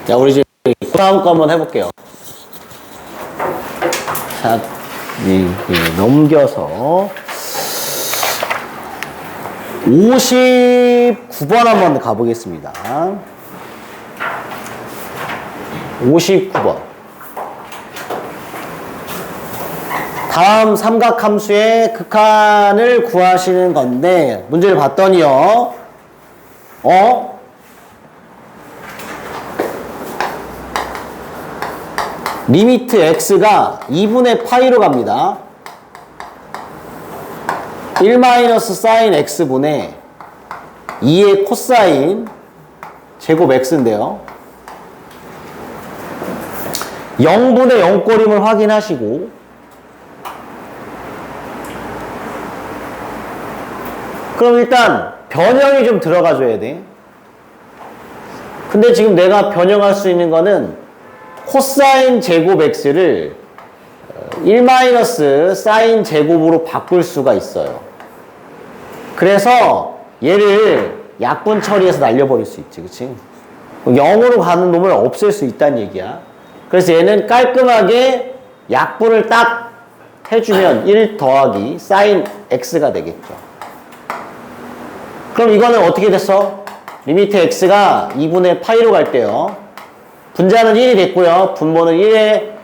자, 우리 이제 다음 거 한번 해볼게요. 자, 넘겨서 59번 한번 가보겠습니다. 59번. 다음 삼각함수의 극한을 구하시는 건데, 문제를 봤더니요, 리미트 x가 2분의 파이로 갑니다. 1-sin x분의 2의 코사인 제곱 x인데요. 0분의 0꼴임을 확인하시고, 그럼 일단 변형이 좀 들어가줘야 돼. 근데 지금 내가 변형할 수 있는 거는 코사인 제곱 x를 1-sin 제곱으로 바꿀 수가 있어요. 그래서 얘를 약분 처리해서 날려버릴 수 있지, 그치? 0으로 가는 놈을 없앨 수 있다는 얘기야. 그래서 얘는 깔끔하게 약분을 딱 해주면 1 더하기 sin x가 되겠죠. 그럼 이거는 어떻게 됐어? 리미트 x가 2분의 파이로 갈 때요. 분자는 1이 됐고요. 분모는 1의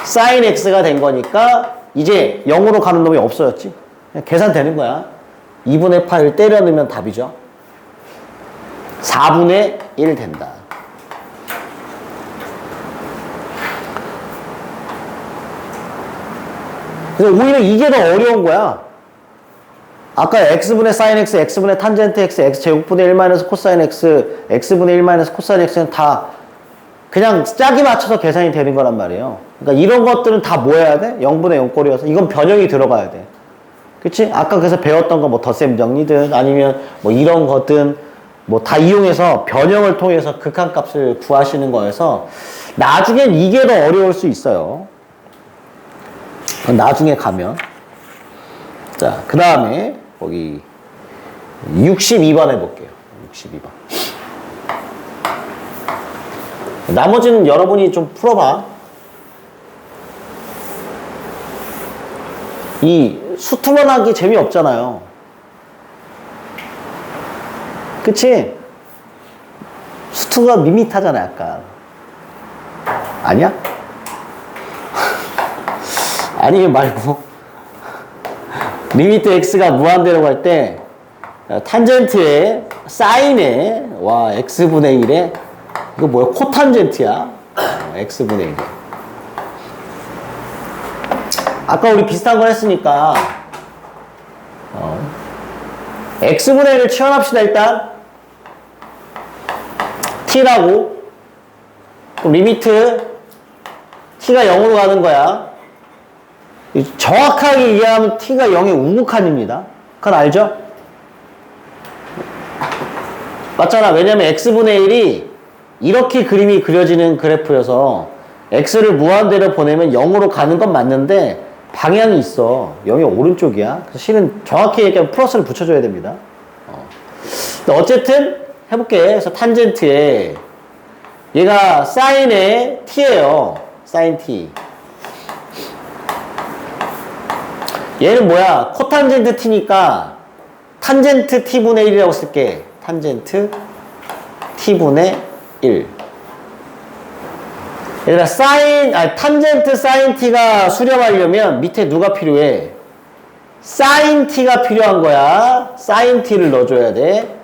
sin x가 된 거니까 이제 0으로 가는 놈이 없어졌지. 그냥 계산되는 거야. 2분의 파이를 때려 넣으면 답이죠. 4분의 1 된다. 그래서 오히려 이게 더 어려운 거야. 아까 x분의 sin x, x분의 탄젠트 x, x제곱분의 1 코사인 x, x분의 1 코사인 x는 다 그냥 짝이 맞춰서 계산이 되는 거란 말이에요. 그러니까 이런 것들은 다 뭐 해야 돼? 0분의 0꼴이어서 이건 변형이 들어가야 돼. 그치? 아까 그래서 배웠던 거 뭐 덧셈 정리든 아니면 뭐 이런 거든 뭐 다 이용해서 변형을 통해서 극한값을 구하시는 거여서 나중엔 이게 더 어려울 수 있어요. 나중에 가면. 자, 그 다음에 거기 62번 해볼게요. 62번. 나머지는 여러분이 좀 풀어봐. 이 수투만 하기 재미없잖아요. 그치? 수투가 밋밋하잖아, 약간. 아니야? 아니 말고 리미트 x가 무한대로 갈 때 탄젠트에 사인에 와 x분의 1에 이거 뭐야? 코탄젠트야. x분의 1에 아까 우리 비슷한 거 했으니까 x분의 1을 치환합시다. 일단 t라고. 그럼 리미트 t가 0으로 가는 거야. 정확하게 이해하면 t가 0의 우극한입니다. 그건 알죠? 맞잖아. 왜냐면 x분의 1이 이렇게 그림이 그려지는 그래프여서 x를 무한대로 보내면 0으로 가는 건 맞는데 방향이 있어. 0의 오른쪽이야. 그래서 실은 정확히 얘기하면 플러스를 붙여줘야 됩니다. 어쨌든 해볼게. 그래서 탄젠트에 얘가 사인의 t예요. 사인 t. 얘는 뭐야? 코탄젠트 t니까 탄젠트 t분의 1이라고 쓸게. 탄젠트 t분의 1. 얘들아, 탄젠트 sin t가 수렴하려면 밑에 누가 필요해? sin t가 필요한 거야. sin t를 넣어줘야 돼.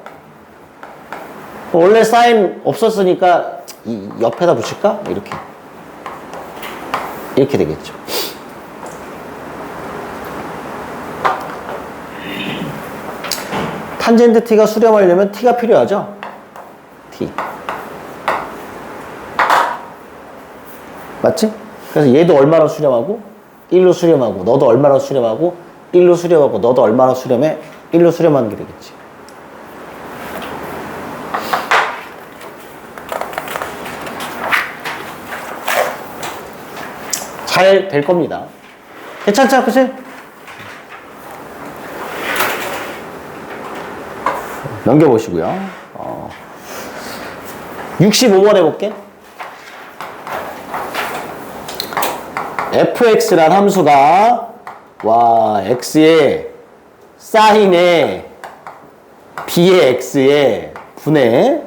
원래 sin 없었으니까 이 옆에다 붙일까? 이렇게 되겠죠. 탄젠트 t가 수렴하려면 t가 필요하죠? t. 맞지? 그래서 얘도 얼마나 수렴하고 1로 수렴하고 너도 얼마나 수렴하고 1로 수렴하고 너도 얼마나 수렴해 1로 수렴하는 게 되겠지. 잘 될 겁니다. 괜찮죠? 그치? 넘겨보시고요. 65번 해볼게. fx란 함수가 와 x의 사인의 b의 x의 분의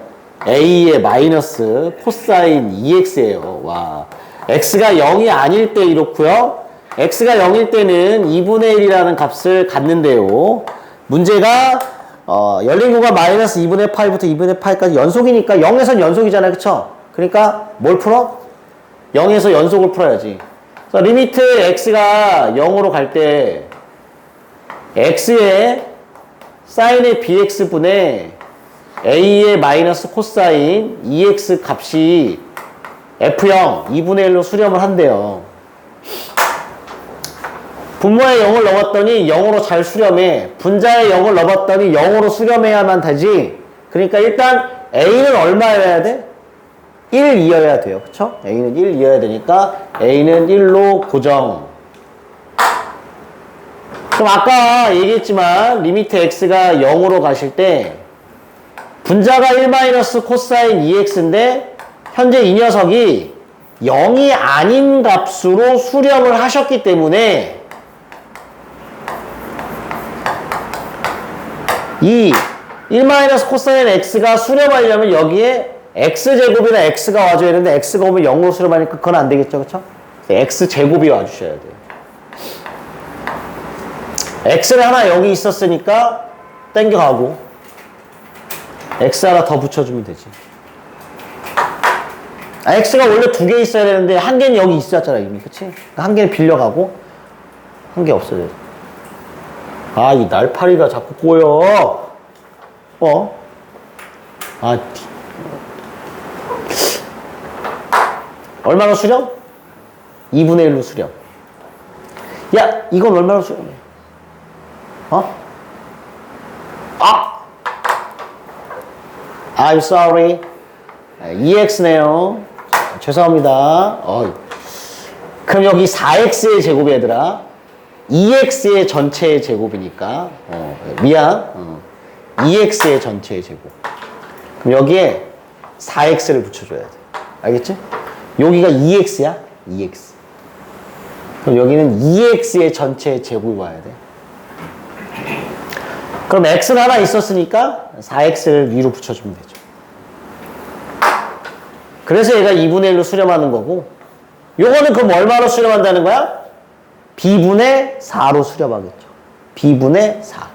a의 마이너스 코사인 2x예요. 와, x가 0이 아닐 때 이렇고요. x가 0일 때는 2분의 1이라는 값을 갖는데요. 문제가 열린 공간 마이너스 2분의 파이부터 2분의 파이까지 연속이니까 0에선 연속이잖아요. 그쵸? 그러니까 뭘 풀어? 0에서 연속을 풀어야지. 그래서 리미트 x가 0으로 갈 때 x의 사인의 bx분의 a의 마이너스 코사인 2x 값이 f0 2분의 1로 수렴을 한대요. 분모의 0을 넣었더니 0으로 잘 수렴해. 분자의 0을 넣었더니 0으로 수렴해야만 되지. 그러니까 일단 a는 얼마여야 돼? 1이어야 돼요. 그쵸? a는 1이어야 되니까 a는 1로 고정. 그럼 아까 얘기했지만 리미트 x가 0으로 가실 때 분자가 1 마이너스 코사인 2x인데 현재 이 녀석이 0이 아닌 값으로 수렴을 하셨기 때문에 이 1 마이너스 코사인 x가 수렴하려면 여기에 x제곱이나 x가 와줘야 되는데 x가 오면 0으로 수렴하니까 그건 안 되겠죠. 그쵸? x제곱이 와주셔야 돼요. x를 하나 여기 있었으니까 땡겨가고 x 하나 더 붙여주면 되지. x가 원래 2개 있어야 되는데 한 개는 여기 있었잖아 이미. 그치? 그러니까 한 개는 빌려가고 한 개 없어야 돼. 아, 이 날파리가 자꾸 꼬여. 얼마나 수렴? 2분의 1로 수렴. 야, 이건 얼마나 수렴해? I'm sorry. 2x네요. 죄송합니다. 그럼 여기 4x의 제곱이 얘들아. 2x의 전체의 제곱이니까 미안. 2x의 전체의 제곱. 그럼 여기에 4x를 붙여줘야 돼. 알겠지? 여기가 2x야. 2x. 그럼 여기는 2x의 전체의 제곱이 와야 돼. 그럼 x는 하나 있었으니까 4x를 위로 붙여주면 되죠. 그래서 얘가 2분의 1로 수렴하는 거고, 요거는 그럼 얼마로 수렴한다는 거야? b분의 4로 수렴하겠죠. b분의 4.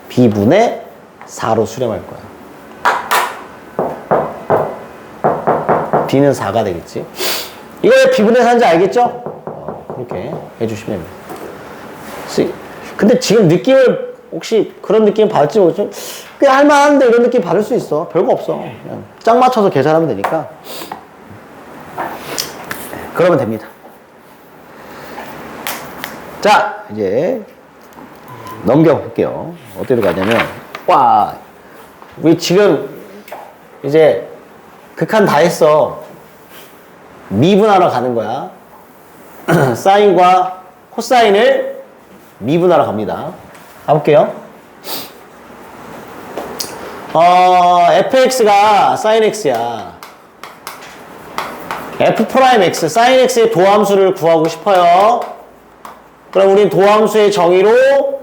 b분의 4로 수렴할 거야. b는 4가 되겠지. 이거 왜 b분의 4인지 알겠죠? 그렇게 해주시면 됩니다. 근데 지금 느낌을 혹시 그런 느낌 받을지 모르겠죠? 꽤 할만한데 이런 느낌 받을 수 있어. 별거 없어. 그냥 짝 맞춰서 계산하면 되니까. 그러면 됩니다. 자, 이제 넘겨볼게요. 어디로 가냐면, 와, 우리 지금 이제 극한 다 했어. 미분하러 가는 거야. 사인과 코사인을 미분하러 갑니다. 가볼게요. fx가 sin x야. f 프라임 x, sin x의 도함수를 구하고 싶어요. 그럼 우린 도함수의 정의로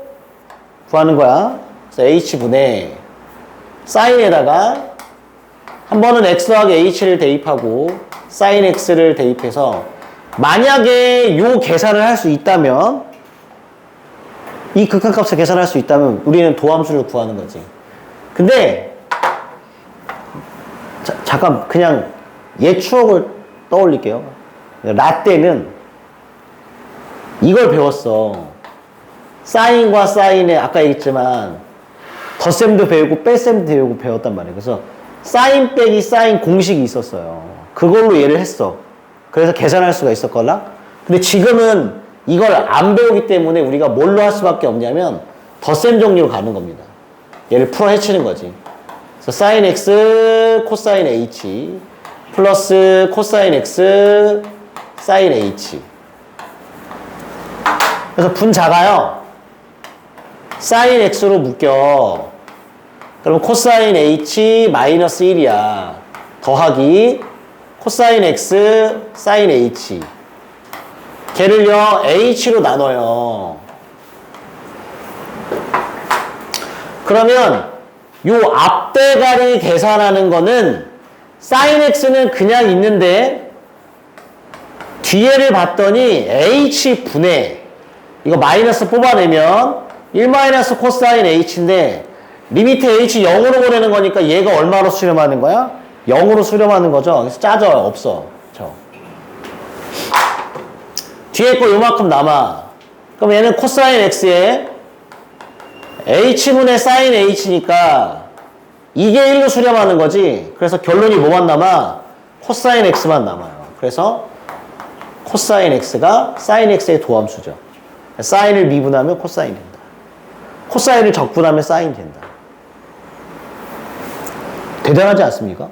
구하는 거야. 그래서 h분의 sin에다가 한 번은 x 더하기 h를 대입하고 sin x를 대입해서 만약에 요 계산을 할 수 있다면, 이 극한값을 계산할 수 있다면 우리는 도함수를 구하는 거지. 근데 잠깐 그냥 옛 추억을 떠올릴게요. 라떼는 이걸 배웠어. 사인과 사인에 아까 얘기했지만 덧셈도 배우고 뺄셈도 배우고 배웠단 말이에요. 그래서 사인 빼기 사인 공식이 있었어요. 그걸로 얘를 했어. 그래서 계산할 수가 있었거나. 근데 지금은 이걸 안 배우기 때문에 우리가 뭘로 할 수밖에 없냐면 덧셈 정리로 가는 겁니다. 얘를 풀어 헤치는 거지. 그래서 sin x 코사인 h 플러스 코사인 x sin h. 그래서 분자가요 sin x로 묶여. 그럼 코사인 h 마이너스 1이야. 더하기 코사인 x 사인 h. 걔를요 h로 나눠요. 그러면 요 앞대가리 계산하는 거는 사인 x는 그냥 있는데 뒤에를 봤더니 h분의 이거 마이너스 뽑아내면 1 마이너스 코사인 h인데 리미트 h 0으로 보내는 거니까 얘가 얼마로 수렴하는 거야? 0으로 수렴하는 거죠. 그래서 짜져요. 없어. 뒤에 거 요만큼 남아. 그럼 얘는 코사인 x에 h분의 사인 h니까 이게 1로 수렴하는 거지. 그래서 결론이 뭐만 남아? 코사인 x만 남아요. 그래서 코사인 x가 사인 x의 도함수죠. 사인을 미분하면 코사인이 된다. 코사인을 적분하면 사인이 된다. 대단하지 않습니까?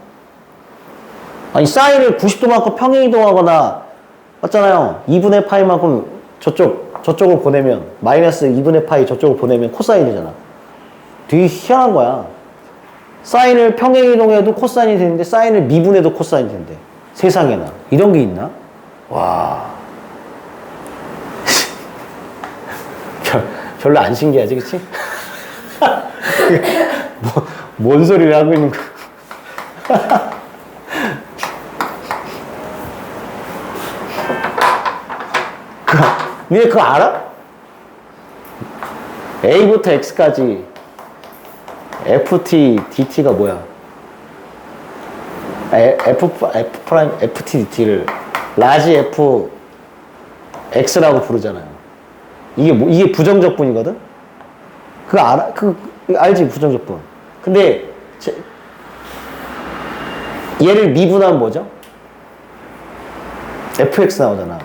아니 사인을 90도만큼 평행이동하거나 맞잖아요. 2분의 파이만큼 저쪽을 보내면 마이너스 2분의 파이 저쪽을 보내면 코사인이 되잖아. 되게 희한한 거야. 사인을 평행이동해도 코사인이 되는데 사인을 미분해도 코사인이 된대. 세상에나 이런 게 있나? 와 별로 안 신기하지, 그치? 뭔 소리를 하고 있는 거야? 니네 그거 알아? A부터 X까지 FT, DT가 뭐야? FT, DT를 라지 F X라고 부르잖아요. 이게 부정적분이거든? 그거 알아? 알지, 부정적분. 근데, 얘를 미분하면 뭐죠? FX 나오잖아.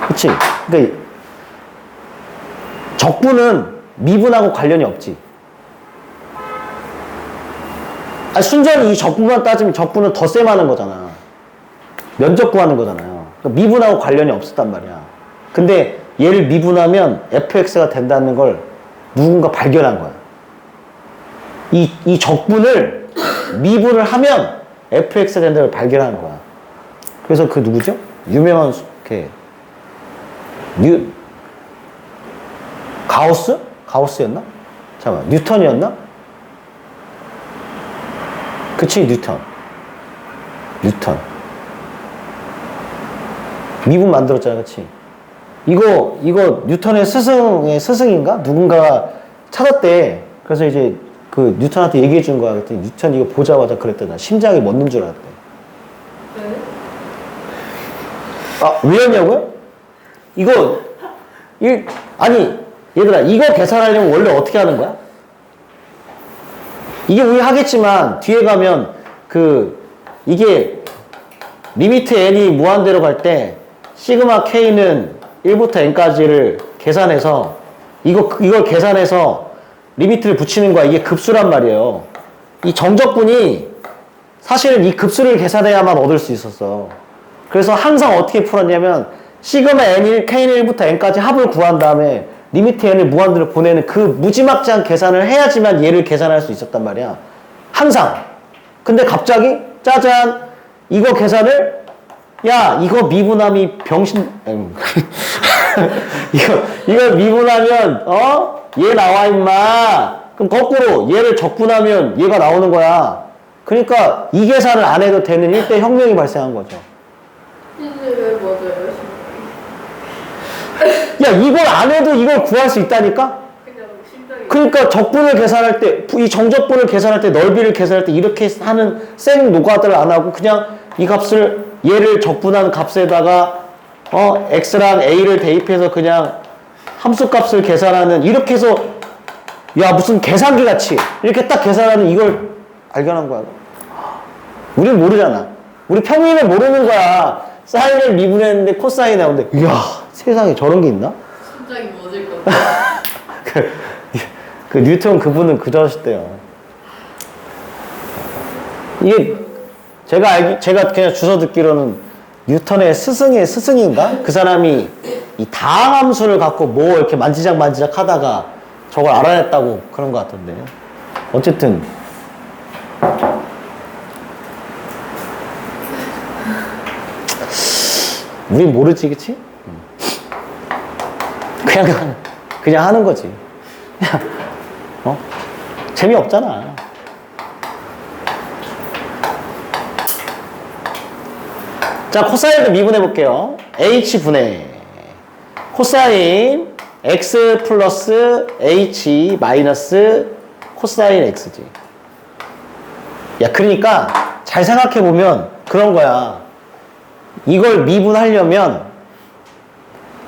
그치? 그러니까 적분은 미분하고 관련이 없지. 순전히 이 적분만 따지면 적분은 덧셈하는 거잖아. 면적 구하는 거잖아요. 그러니까 미분하고 관련이 없었단 말이야. 근데 얘를 미분하면 fx가 된다는 걸 누군가 발견한 거야. 이 적분을 미분을 하면 fx가 된다는 걸 발견한 거야. 그래서 그 누구죠? 유명한 가우스? 가우스였나? 잠깐만, 뉴턴이었나? 그치, 뉴턴. 미분 만들었잖아, 그치? 이거 뉴턴의 스승인가? 누군가가 찾았대. 그래서 이제 그 뉴턴한테 얘기해 준 거야. 그랬더니 뉴턴 이거 보자마자 그랬더니 심장이 멎는 줄 알았대. 왜였냐고요? 아니, 얘들아, 이거 계산하려면 원래 어떻게 하는 거야? 이게 우리 하겠지만, 뒤에 가면, 이게, 리미트 n이 무한대로 갈 때, 시그마 k는 1부터 n까지를 계산해서, 이걸 계산해서 리미트를 붙이는 거야. 이게 급수란 말이에요. 이 정적분이, 사실은 이 급수를 계산해야만 얻을 수 있었어. 그래서 항상 어떻게 풀었냐면 시그마 n1, k는 1부터 n까지 합을 구한 다음에 리미트 n을 무한대로 보내는 그 무지막지한 계산을 해야지만 얘를 계산할 수 있었단 말이야. 항상. 근데 갑자기 짜잔 이거 계산을 이거 미분함이 병신 이거 미분하면 얘 나와 임마. 그럼 거꾸로 얘를 적분하면 얘가 나오는 거야. 그러니까 이 계산을 안 해도 되는 일대 혁명이 발생한 거죠. 왜 맞아요? 이걸 안 해도 이걸 구할 수 있다니까? 그러니까 적분을 계산할 때, 이 정적분을 계산할 때, 넓이를 계산할 때 이렇게 하는 생 노가다를 안 하고 그냥 이 값을 얘를 적분한 값에다가 x랑 a를 대입해서 그냥 함수값을 계산하는 이렇게 해서 무슨 계산기 같이 이렇게 딱 계산하는 이걸 발견한 거야. 우린 모르잖아. 우리 평민은 모르는 거야. 사인을 미분했는데 코사인이 나오는데 이야 세상에 저런 게 있나? 심장이 멎을 것 같아. 그 뉴턴 그분은 그러셨대요. 이게 제가 그냥 주워 듣기로는 뉴턴의 스승의 스승인가? 그 사람이 이 다항함수를 갖고 뭐 이렇게 만지작 하다가 저걸 알아냈다고 그런 것 같던데. 어쨌든 우린 모르지, 그치? 그냥 하는 거지. 재미없잖아. 자, 코사인도 미분해 볼게요. H분의 코사인 X 플러스 H 마이너스 코사인 X지. 야, 그러니까 잘 생각해 보면 그런 거야. 이걸 미분하려면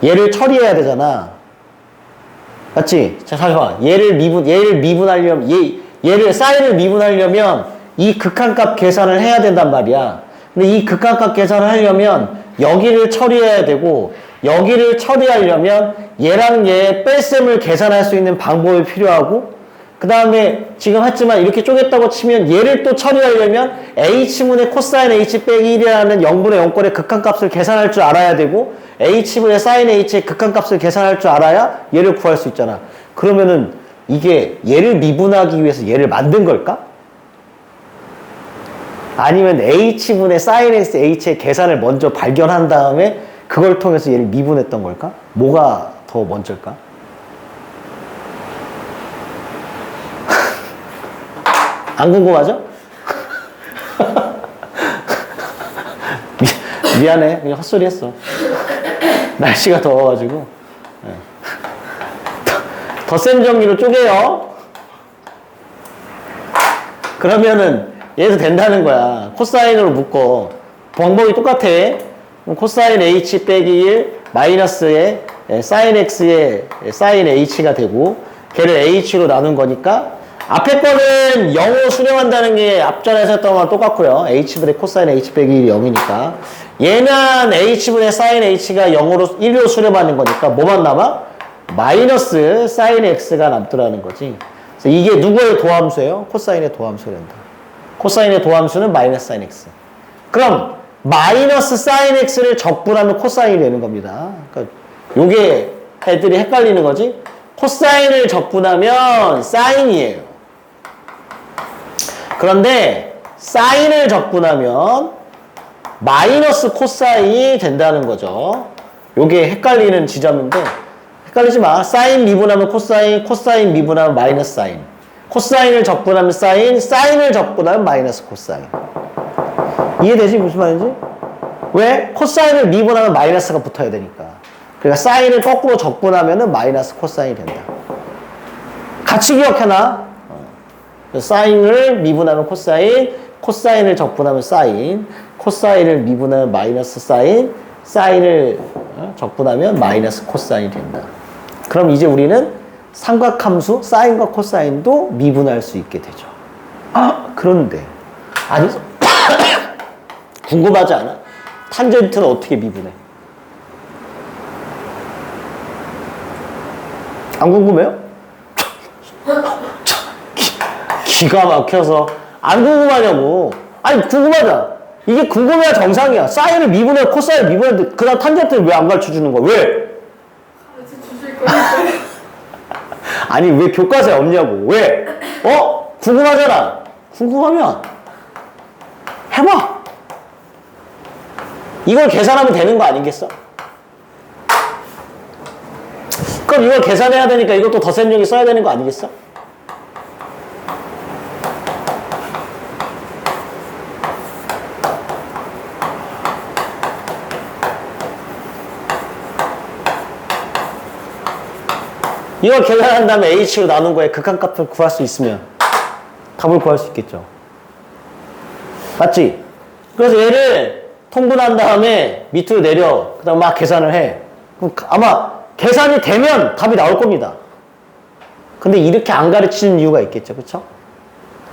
얘를 처리해야 되잖아. 맞지? 자, 잠깐만. 얘를 미분하려면, 얘를 사인을 미분하려면 이 극한값 계산을 해야 된단 말이야. 근데 이 극한값 계산을 하려면 여기를 처리해야 되고, 여기를 처리하려면 얘랑 얘의 뺄셈을 계산할 수 있는 방법이 필요하고, 그 다음에 지금 했지만 이렇게 쪼갰다고 치면 얘를 또 처리하려면 H분의 코사인 H 빼기 1이라는 0분의 0꼴의 극한값을 계산할 줄 알아야 되고, H분의 사인 H의 극한값을 계산할 줄 알아야 얘를 구할 수 있잖아. 그러면은 이게 얘를 미분하기 위해서 얘를 만든 걸까? 아니면 H분의 사인 X H의 계산을 먼저 발견한 다음에 그걸 통해서 얘를 미분했던 걸까? 뭐가 더 먼저일까? 안 궁금하죠? 미안해. 그냥 헛소리 했어. 날씨가 더워가지고. 더 센 정리로 쪼개요. 그러면은 얘도 된다는 거야. 코사인으로 묶어. 방법이 똑같아. 그럼 코사인 H 빼기 1 마이너스의 사인 X의 사인 H가 되고, 걔를 H로 나눈 거니까 앞에 거는 0으로 수렴한다는 게 앞전에서 했던 거랑 똑같고요. H분의 코사인 H 빼기 1이 0이니까. 얘는 H분의 사인 H가 0으로 1로 수렴하는 거니까 뭐만 남아? 마이너스 사인 X가 남더라는 거지. 그래서 이게 누구의 도함수예요? 코사인의 도함수가 된다. 코사인의 도함수는 마이너스 사인 X. 그럼 마이너스 사인 X를 적분하면 코사인이 되는 겁니다. 그러니까 요게 애들이 헷갈리는 거지. 코사인을 적분하면 사인이에요. 그런데 사인을 적분하면 마이너스 코사인이 된다는 거죠. 요게 헷갈리는 지점인데 헷갈리지 마. 사인 미분하면 코사인, 코사인 미분하면 마이너스 사인. 코사인을 적분하면 사인, 사인을 적분하면 마이너스 코사인. 이해되지? 무슨 말인지? 왜? 코사인을 미분하면 마이너스가 붙어야 되니까. 그러니까 사인을 거꾸로 적분하면 마이너스 코사인이 된다. 같이 기억해놔. 사인을 미분하면 코사인, 코사인을 적분하면 사인, 코사인을 미분하면 마이너스 사인, 사인을 적분하면 마이너스 코사인이 된다. 그럼 이제 우리는 삼각함수 사인과 코사인도 미분할 수 있게 되죠. 그런데 아니 궁금하지 않아? 탄젠트는 어떻게 미분해? 안 궁금해요? 기가 막혀서 안 궁금하냐고. 아니 궁금하잖아. 이게 궁금해야 정상이야. 사인을 미분해, 코사인을 미분했는데 그 다음 탄젠트를 왜 안 가르쳐주는 거야? 왜? 가르쳐 주실 거니까요. 아니 왜 교과서에 없냐고. 왜? 궁금하잖아. 궁금하면 해봐. 이걸 계산하면 되는 거 아니겠어? 그럼 이걸 계산해야 되니까 이것도 더 센 용이 써야 되는 거 아니겠어? 이걸 계산한 다음에 H로 나눈 거에 극한값을 구할 수 있으면 답을 구할 수 있겠죠. 맞지? 그래서 얘를 통분한 다음에 밑으로 내려. 그 다음 막 계산을 해. 그럼 아마 계산이 되면 답이 나올 겁니다. 근데 이렇게 안 가르치는 이유가 있겠죠. 그쵸?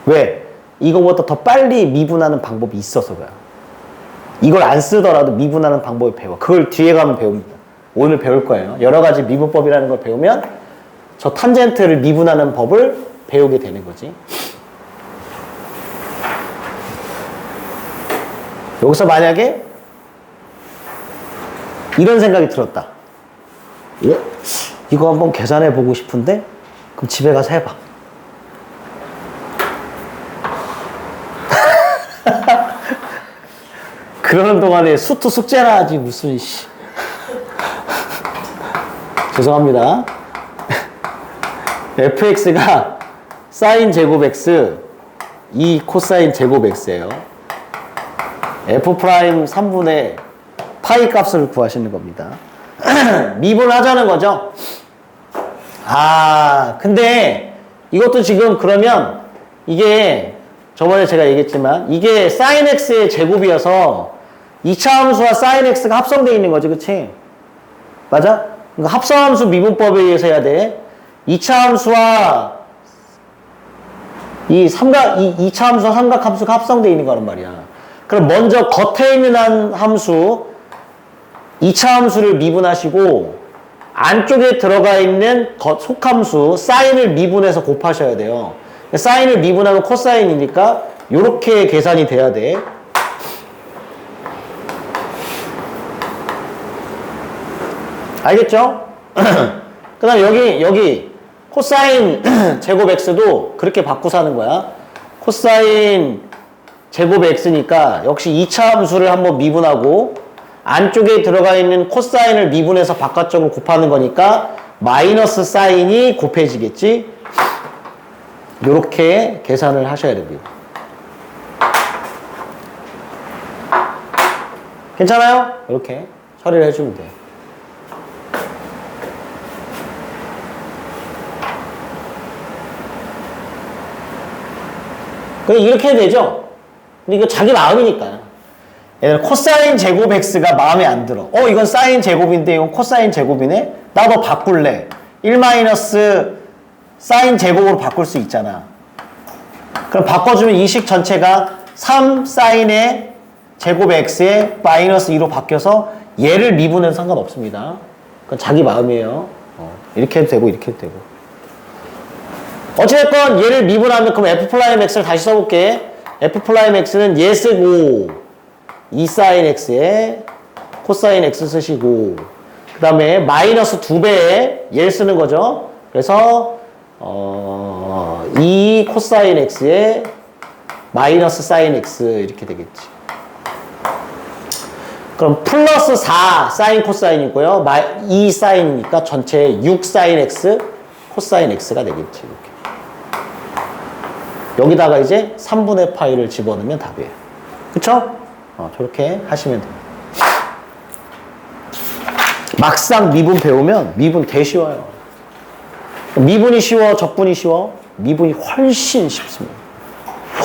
왜? 이거보다 더 빨리 미분하는 방법이 있어서 그래요. 이걸 안 쓰더라도 미분하는 방법을 배워. 그걸 뒤에 가면 배웁니다. 오늘 배울 거예요. 여러 가지 미분법이라는 걸 배우면 저 탄젠트를 미분하는 법을 배우게 되는 거지. 여기서 만약에 이런 생각이 들었다. 이거 한번 계산해 보고 싶은데? 그럼 집에 가서 해봐. 그러는 동안에 수투 숙제나 하지 무슨 씨. 죄송합니다. fx가 사인 제곱 x 2 코사인 제곱 x예요. f 프라임 3분의 파이 값을 구하시는 겁니다. 미분하자는 거죠. 아, 근데 이것도 지금 그러면 이게 저번에 제가 얘기했지만 이게 sin x의 제곱이어서 2차 함수와 sin x가 합성되어 있는 거지, 그치? 맞아? 그러니까 합성함수 미분법에 의해서 해야 돼. 2차 함수와 이 2차 함수와 삼각함수가 합성되어 있는 거란 말이야. 그럼 먼저 겉에 있는 한 함수 2차 함수를 미분하시고 안쪽에 들어가 있는 속함수 사인을 미분해서 곱하셔야 돼요. 사인을 미분하면 코사인이니까 이렇게 계산이 돼야 돼. 알겠죠? 그 다음 여기 코사인 제곱 x도 그렇게 바꾸서 하는 거야. 코사인 제곱 x니까 역시 2차 함수를 한번 미분하고 안쪽에 들어가 있는 코사인을 미분해서 바깥쪽으로 곱하는 거니까 마이너스 사인이 곱해지겠지? 요렇게 계산을 하셔야 됩니다. 괜찮아요? 이렇게 처리를 해주면 돼요. 그냥 이렇게 해도 되죠? 근데 이거 자기 마음이니까. 얘들 코사인 제곱 x가 마음에 안 들어. 이건 사인 제곱인데 이건 코사인 제곱이네? 나도 바꿀래. 1 마이너스 사인 제곱으로 바꿀 수 있잖아. 그럼 바꿔주면 이 식 전체가 3 사인의 제곱 x에 마이너스 2로 바뀌어서 얘를 미분해도 상관없습니다. 그건 자기 마음이에요. 이렇게 해도 되고 이렇게 해도 되고. 어찌됐건 얘를 미분하면 그럼 f 프라임 x를 다시 써볼게. f 프라임 x는 얘 쓰고 2 사인 x에 코사인 x 쓰시고 그 다음에 마이너스 2배에 얘를 쓰는 거죠. 그래서 2 코사인 x에 마이너스 사인 x 이렇게 되겠지. 그럼 플러스 4 사인 코사인이고요. 2 사인이니까 전체 6 사인 x 코사인 x가 되겠지. 이렇게. 여기다가 이제 3분의 파이를 집어넣으면 답이에요. 그쵸? 저렇게 하시면 됩니다. 막상 미분 배우면 미분 개 쉬워요. 미분이 쉬워, 적분이 쉬워? 미분이 훨씬 쉽습니다.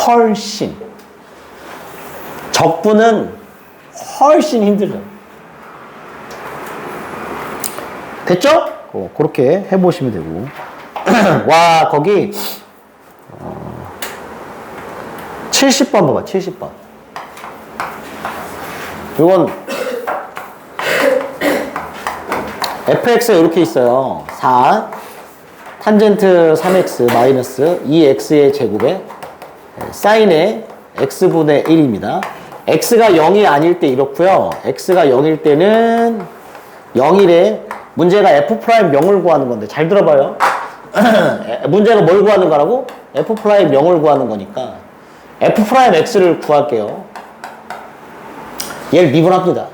훨씬. 적분은 훨씬 힘들죠. 됐죠? 그렇게 해보시면 되고. 와, 거기 70번 봐봐, 70번. 이건 fx가 이렇게 있어요. 4 탄젠트 3x 마이너스 2x의 제곱에 사인의 x분의 1입니다. x가 0이 아닐 때 이렇고요. x가 0일 때는 0일에 문제가 f 프라임 0을 구하는 건데 잘 들어봐요. 문제가 뭘 구하는 거라고? f 프라임 0을 구하는 거니까 f 프라임 x를 구할게요. 얘를 미분합니다.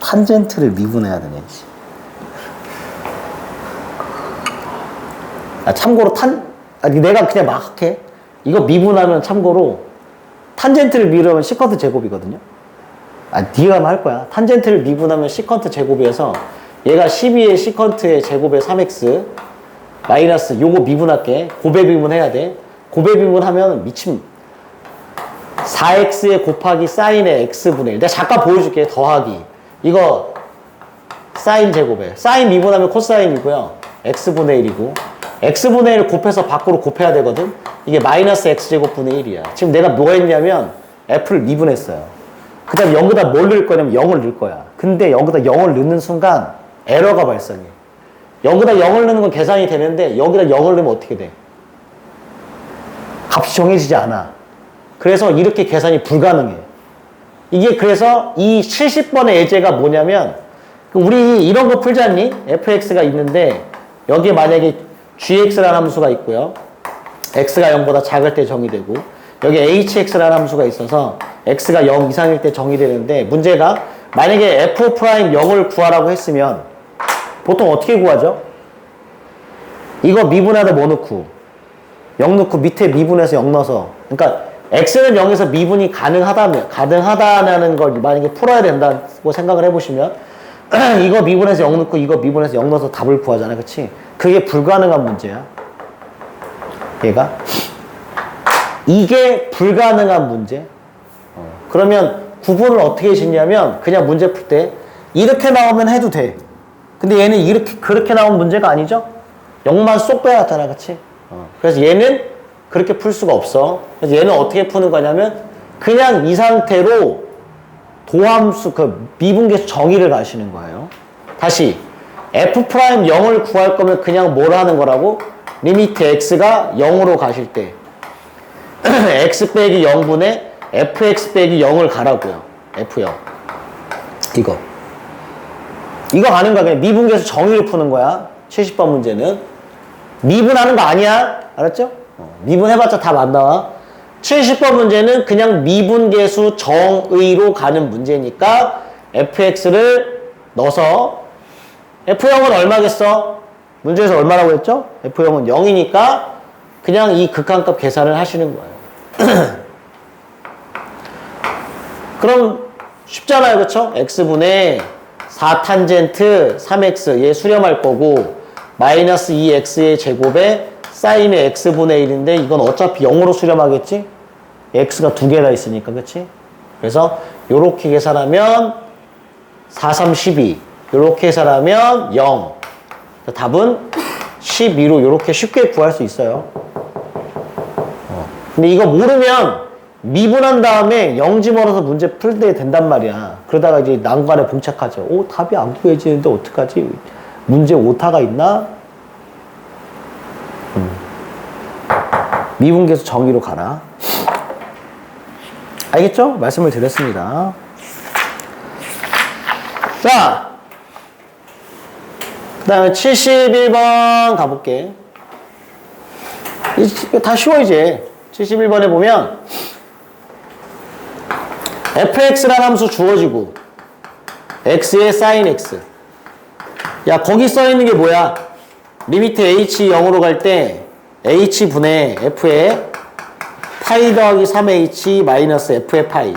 탄젠트를 미분해야 되네. 참고로 내가 그냥 막 할게. 이거 미분하면 참고로 탄젠트를 미분하면 시컨트 제곱이거든요. 네가 할 거야. 탄젠트를 미분하면 시컨트 제곱이어서 얘가 12의 시컨트의 제곱의 3x 마이너스 요거 미분할게. 고배 미분해야 돼. 고배 미분하면 미친 4x에 곱하기 사인의 x분의 1. 내가 잠깐 보여줄게. 더하기. 이거 사인 제곱에 사인 미분하면 코사인이고요. x분의 1이고 x분의 1 곱해서 밖으로 곱해야 되거든. 이게 마이너스 x제곱분의 1이야. 지금 내가 뭐 했냐면 f를 미분했어요. 그 다음에 여기다 뭘 넣을 거냐면 0을 넣을 거야. 근데 여기다 0을 넣는 순간 에러가 발생해. 여기다 0을 넣는 건 계산이 되는데 여기다 0을 넣으면 어떻게 돼? 값이 정해지지 않아. 그래서 이렇게 계산이 불가능해. 이게 그래서 이 70번의 예제가 뭐냐면 우리 이런 거 풀지 않니? fx가 있는데 여기에 만약에 gx라는 함수가 있고요. x가 0보다 작을 때 정의되고 여기 hx라는 함수가 있어서 x가 0 이상일 때 정의되는데 문제가 만약에 f' 0을 구하라고 했으면 보통 어떻게 구하죠? 이거 미분하다 뭐 넣고 0 넣고 밑에 미분해서 0 넣어서 그러니까 x는 0에서 미분이 가능하다는 걸 만약에 풀어야 된다고 생각을 해보시면 이거 미분해서 0 넣고 이거 미분해서 0 넣어서 답을 구하잖아, 그치? 그게 불가능한 문제야. 얘가 이게 불가능한 문제. 그러면 구분을 어떻게 짓냐면 그냥 문제 풀 때 이렇게 나오면 해도 돼. 근데 얘는 이렇게 그렇게 나온 문제가 아니죠? 0만 쏙 빼놨잖아, 그치? 그래서 얘는 그렇게 풀 수가 없어. 그래서 얘는 어떻게 푸는 거냐면 그냥 이 상태로 도함수 그 미분계수 정의를 가시는 거예요. 다시 f' 0을 구할 거면 그냥 뭘 하는 거라고? 리미트 x가 0으로 가실 때 x 빼기 0분의 fx 빼기 0을 가라고요. f0 이거 가는 거야. 그냥 미분계수 정의를 푸는 거야. 70번 문제는 미분하는 거 아니야. 알았죠? 미분해봤자 답 안 나와. 70번 문제는 그냥 미분계수 정의로 가는 문제니까 fx를 넣어서 f0은 얼마겠어? 문제에서 얼마라고 했죠? f0은 0이니까 그냥 이 극한값 계산을 하시는 거예요. 그럼 쉽잖아요, 그쵸? x분의 4탄젠트 3x 얘 수렴할 거고 마이너스 2x의 제곱에 사인의 x분의 1인데 이건 어차피 0으로 수렴하겠지? x가 두 개나 있으니까, 그치? 그래서 요렇게 계산하면 4, 3, 12 요렇게 계산하면 0 답은 12로 요렇게 쉽게 구할 수 있어요. 근데 이거 모르면 미분한 다음에 0 집어넣어서 문제 풀 때 된단 말이야. 그러다가 이제 난관에 봉착하죠. 오, 답이 안 구해지는데 어떡하지? 문제 오타가 있나? 미분계수 정의로 가라. 알겠죠? 말씀을 드렸습니다. 자, 그 다음에 71번 가볼게. 이거 다 쉬워, 이제. 71번에 보면 fx라는 함수 주어지고 x의 sin x. 야, 거기 써있는 게 뭐야? 리미트 h 0으로 갈 때 h분의 f의 파이 더하기 3h 마이너스 f의 파이.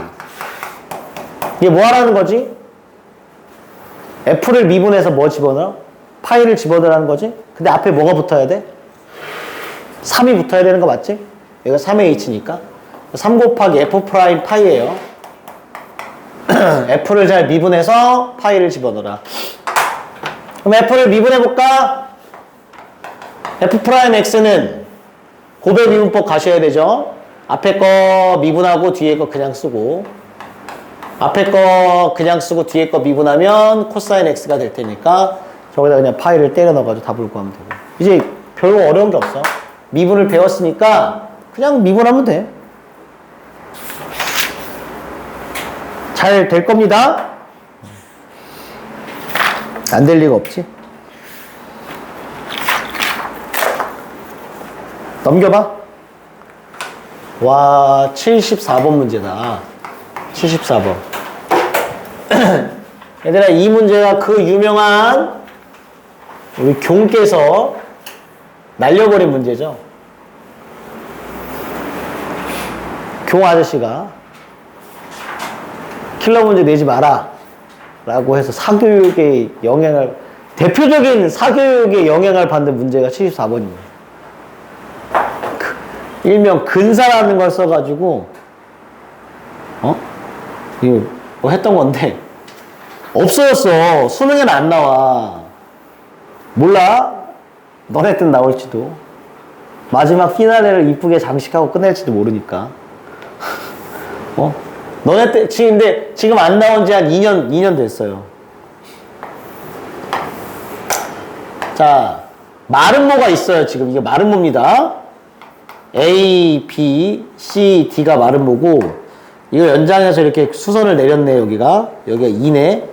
이게 뭐 하라는 거지? f를 미분해서 뭐 집어넣어? 파이를 집어넣으라는 거지? 근데 앞에 뭐가 붙어야 돼? 3이 붙어야 되는 거 맞지? 여기가 3h니까 3 곱하기 f 프라임 파이예요. f를 잘 미분해서 파이를 집어넣어라. 그럼 f를 미분해볼까? f 프라임 x는 고배 미분법 가셔야 되죠. 앞에 거 미분하고 뒤에 거 그냥 쓰고 앞에 거 그냥 쓰고 뒤에 거 미분하면 코사인 x가 될 테니까 저기다 그냥 파이를 때려 넣어가지고 답을 구하면 되고 이제 별로 어려운 게 없어. 미분을 배웠으니까 그냥 미분하면 돼. 잘 될 겁니다. 안 될 리가 없지. 넘겨봐. 와, 74번 문제다. 74번. 얘들아, 이 문제가 그 유명한 우리 교훈께서 날려버린 문제죠. 교 아저씨가 킬러 문제 내지 마라 라고 해서 사교육에 영향을 대표적인 사교육에 영향을 받는 문제가 74번이에요. 일명 근사라는 걸 써가지고 이거 뭐 했던 건데 없어졌어. 수능에는 안 나와. 몰라? 너네 때 나올지도. 마지막 피날레를 이쁘게 장식하고 끝낼지도 모르니까. 너네 때 근데 지금 안 나온 지 한 2년 됐어요. 자, 마름모가 있어요. 지금 이게 마름모입니다. A, B, C, D가 마름모고 이거 연장해서 이렇게 수선을 내렸네. 여기가 2네.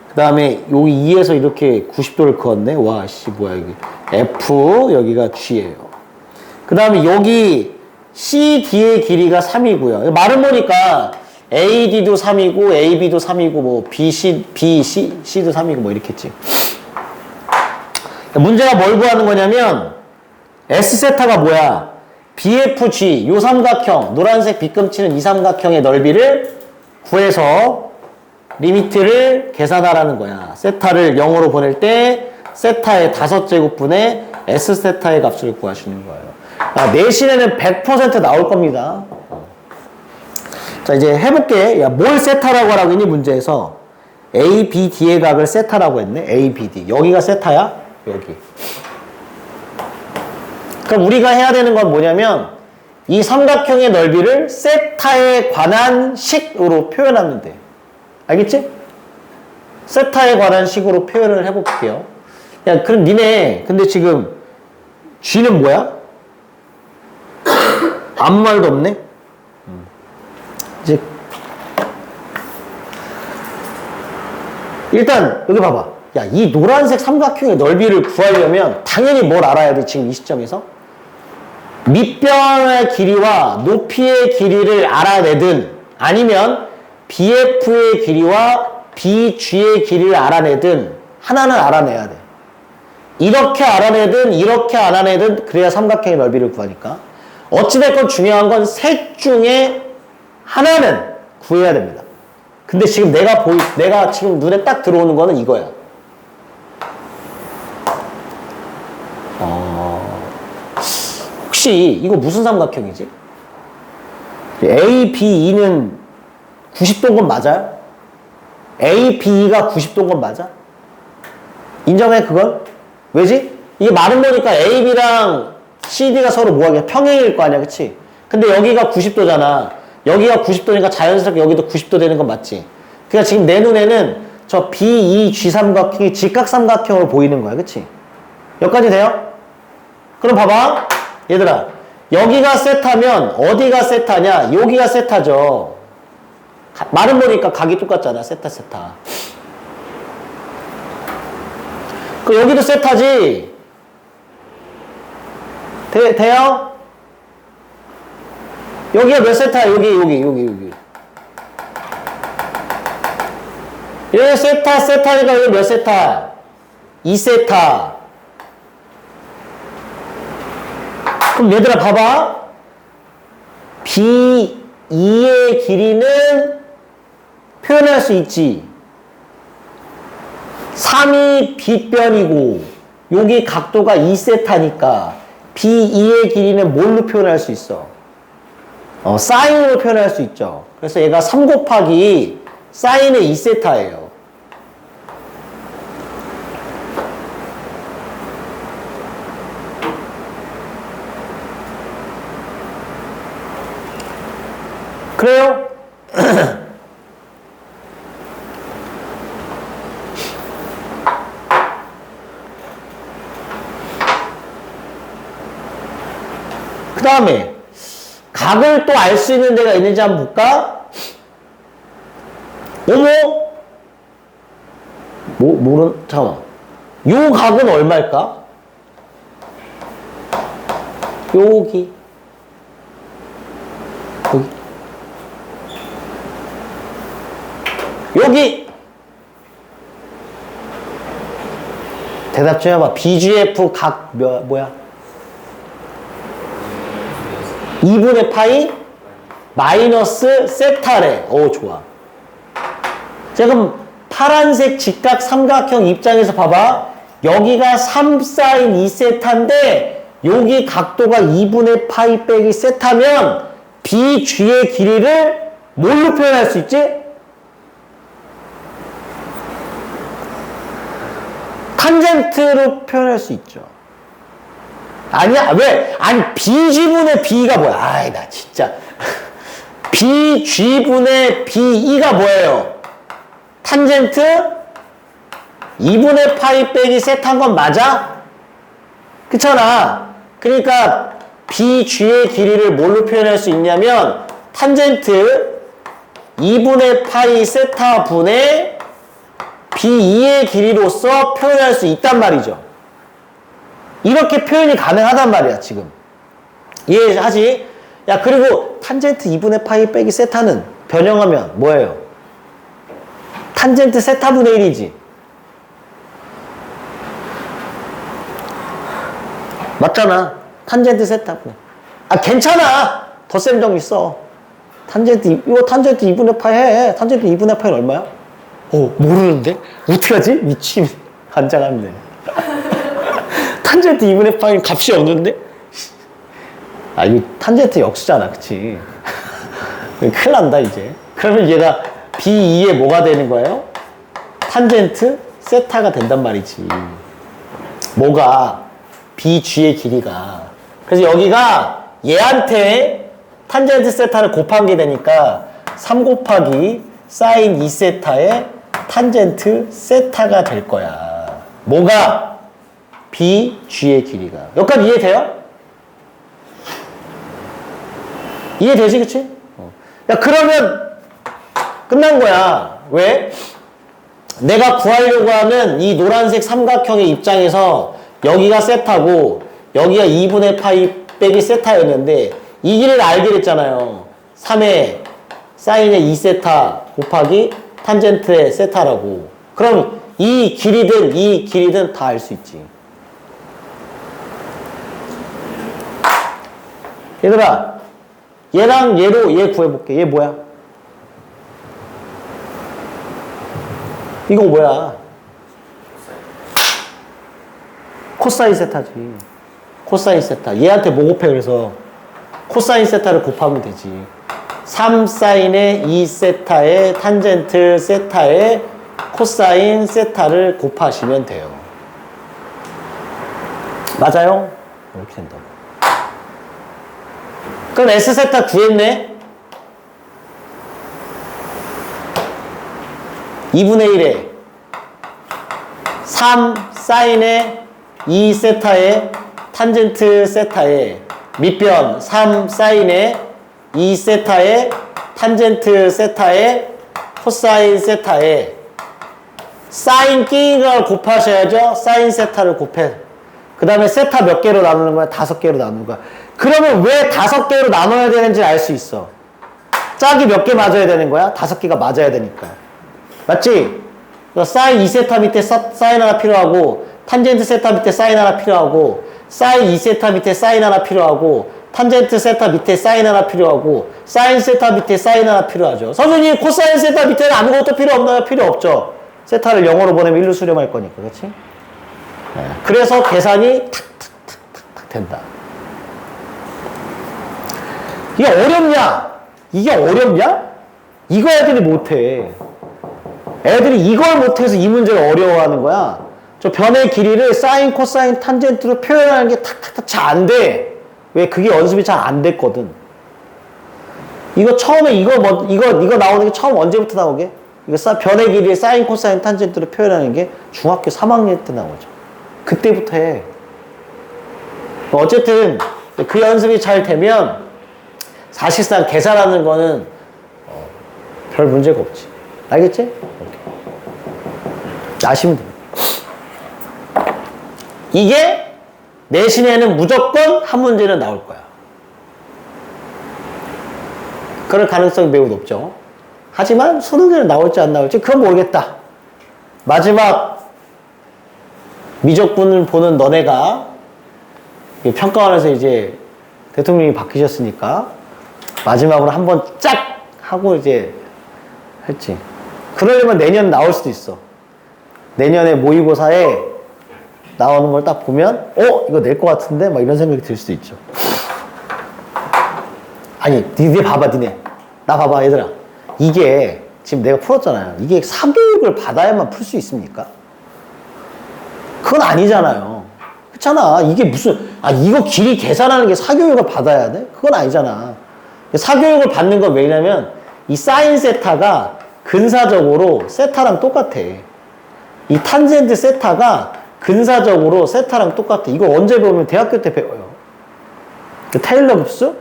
그 다음에 여기 2에서 이렇게 90도를 그었네. 와, 씨, 뭐야, 여기. F, 여기가 G예요. 그 다음에 여기 CD의 길이가 3이고요. 말은 보니까 AD도 3이고 AB도 3이고 뭐 BC도 3이고 뭐 이렇겠지. 문제가 뭘 구하는 거냐면 S세타가 뭐야? BFG 요 삼각형 노란색 빗금치는 이 삼각형의 넓이를 구해서 리미트를 계산하라는 거야. 세타를 0으로 보낼 때 세타의 5제곱분의 S세타의 값을 구하시는 거예요. 내신에는 100% 나올 겁니다. 자, 이제 해볼게. 야, 뭘 세타라고 하라고 했니? 문제에서 A, B, D의 각을 세타라고 했네. A, B, D. 여기가 세타야? 여기. 그럼 우리가 해야 되는 건 뭐냐면 이 삼각형의 넓이를 세타에 관한 식으로 표현하면 돼. 알겠지? 세타에 관한 식으로 표현을 해볼게요. 야, 그럼 니네 근데 지금 G는 뭐야? 아무 말도 없네? 이제 일단 여기 봐봐. 야, 이 노란색 삼각형의 넓이를 구하려면 당연히 뭘 알아야 돼, 지금 이 시점에서? 밑변의 길이와 높이의 길이를 알아내든 아니면 BF의 길이와 BG의 길이를 알아내든 하나는 알아내야 돼. 이렇게 알아내든 이렇게 알아내든 그래야 삼각형의 넓이를 구하니까. 어찌됐건 중요한 건 셋 중에 하나는 구해야 됩니다. 근데 지금 내가 지금 눈에 딱 들어오는 거는 이거야. 혹시 이거 무슨 삼각형이지? ABE는 90도인 건 맞아요? ABE가 90도인 건 맞아? 인정해 그걸? 왜지? 이게 말은 보니까 AB랑 CD가 서로 뭐하냐 평행일 거 아니야, 그치? 근데 여기가 90도잖아. 여기가 90도니까 자연스럽게 여기도 90도 되는 건 맞지? 그러니까 지금 내 눈에는 저 BEG 삼각형이 직각삼각형으로 보이는 거야, 그치? 여기까지 돼요? 그럼 봐봐. 얘들아, 여기가 세타면 어디가 세타냐? 여기가 세타죠. 말은 보니까 각이 똑같잖아. 세타. 그 여기도 세타지. 돼요? 여기가 몇 세타야? 여기. 여기 세타니까 여기 몇 세타? 2세타. 그럼 얘들아 봐봐. B2의 길이는 표현할 수 있지. 3이 B변이고 여기 각도가 2세타니까 B2의 길이는 뭘로 표현할 수 있어? 사인으로 표현할 수 있죠. 그래서 얘가 3 곱하기 사인의 2세타예요. 그래요? 그 다음에 각을 또 알 수 있는 데가 있는지 한번 볼까? 어머? 잠깐만. 요 각은 얼마일까? 여기. 여기! 대답 좀 해봐. BGF 각 뭐야? 2분의 파이 마이너스 세타래. 오, 좋아. 자, 그럼 파란색 직각 삼각형 입장에서 봐봐. 여기가 3 사인 2세타인데 여기 각도가 2분의 파이 빼기 세타면 BG의 길이를 뭘로 표현할 수 있지? 탄젠트로 표현할 수 있죠. 아니야? 왜? 아니, BG분의 B가 뭐야? 아이, 나 진짜. BG분의 BE가 뭐예요? 탄젠트 2분의 파이 빼기 세타인 건 맞아? 그렇잖아. 그러니까 BG의 길이를 뭘로 표현할 수 있냐면 탄젠트 2분의 파이 세타 분의 B2의 길이로서 표현할 수 있단 말이죠. 이렇게 표현이 가능하단 말이야, 지금. 이해하지? 야, 그리고 탄젠트 2분의 파이 빼기 세타는 변형하면 뭐예요? 탄젠트 세타분의 1이지. 맞잖아. 탄젠트 세타분의. 아, 괜찮아. 덧셈 정리 써. 이거 탄젠트 2분의 파이 해. 탄젠트 2분의 파이는 얼마야? 모르는데? 어떡하지? 미친. 환장합니다. 탄젠트 2분의 파이 값이 없는데? 아, 이거 탄젠트 역수잖아. 그치? 큰일 난다, 이제. 그러면 얘가 B2에 뭐가 되는 거예요? 탄젠트 세타가 된단 말이지. 뭐가? BG의 길이가. 그래서 여기가 얘한테 탄젠트 세타를 곱한 게 되니까 3 곱하기 사인 2세타의 탄젠트 세타가 될 거야. 뭐가? BG의 길이가. 여기까지 이해돼요? 이해되지, 그치? 야, 그러면 끝난 거야. 왜? 내가 구하려고 하는 이 노란색 삼각형의 입장에서 여기가 세타고 여기가 2분의 파이 빼기 세타였는데 이 길이를 알게 됐잖아요. 3의 사인의 2세타 곱하기 탄젠트의 세타라고. 그럼 이 길이든 다 알 수 있지. 얘들아, 얘랑 얘로 얘 구해볼게. 얘 뭐야? 이거 뭐야? 코사인 세타지. 코사인 세타. 얘한테 뭐 곱해? 그래서 코사인 세타를 곱하면 되지. 3 사인의 2세타의 탄젠트 세타의 코사인 세타를 곱하시면 돼요. 맞아요? 이렇게 된다고. 그럼 S세타 구했네? 2분의 1에 3 사인의 2세타의 탄젠트 세타의 밑변 3 사인의 2세타의 탄젠트 세타의 코사인 세타의 사인 끼인 걸 곱하셔야죠. 사인 세타를 곱해. 그 다음에 세타 몇 개로 나누는 거야? 5개로 나누는 거야. 그러면 왜 5개로 나눠야 되는지 알 수 있어. 짝이 몇 개 맞아야 되는 거야? 5개가 맞아야 되니까. 맞지? 사인 2세타 밑에 사인 하나 필요하고 탄젠트 세타 밑에 사인 하나 필요하고 사인 2세타 밑에 사인 하나 필요하고 탄젠트 세타 밑에 사인 하나 필요하고 사인 세타 밑에 사인 하나 필요하죠. 선생님 코사인 세타 밑에는 아무것도 필요 없나요? 필요 없죠. 세타를 0으로 보내면 1로 수렴할 거니까. 그렇지? 네. 그래서 계산이 탁탁탁탁 된다. 이게 어렵냐? 이게 어렵냐? 이거 애들이 못해. 애들이 이걸 못해서 이 문제를 어려워하는 거야. 저 변의 길이를 사인, 코사인, 탄젠트로 표현하는 게 탁탁탁 잘 안 돼. 왜? 그게 연습이 잘 안 됐거든. 이거 처음에 이거 나오는 게 처음 언제부터 나오게? 이거 변의 길이를 사인, 코사인, 탄젠트로 표현하는 게 중학교 3학년 때 나오죠. 그때부터 해. 어쨌든 그 연습이 잘 되면 사실상 계산하는 거는 별 문제가 없지. 알겠지? 이렇게. 아시면 됩니다. 이게 내신에는 무조건 한 문제는 나올 거야. 그럴 가능성이 매우 높죠. 하지만 수능에는 나올지 안 나올지 그건 모르겠다. 마지막 미적분을 보는 너네가 평가원에서 이제 대통령이 바뀌셨으니까 마지막으로 한번 짝 하고 이제 했지. 그러려면 내년 나올 수도 있어. 내년에 모의고사에 나오는 걸 딱 보면 이거 낼 것 같은데? 막 이런 생각이 들 수도 있죠. 아니 니네 봐봐. 니네 나 봐봐 얘들아. 이게 지금 내가 풀었잖아요. 이게 사교육을 받아야만 풀 수 있습니까? 그건 아니잖아요. 그렇잖아. 이게 무슨 이거 길이 계산하는 게 사교육을 받아야 돼? 그건 아니잖아. 사교육을 받는 건 왜냐면 이 사인 세타가 근사적으로 세타랑 똑같아. 이 탄젠트 세타가 근사적으로 세타랑 똑같아. 이거 언제 배우면 대학교 때 배워요. 그 테일러 급수?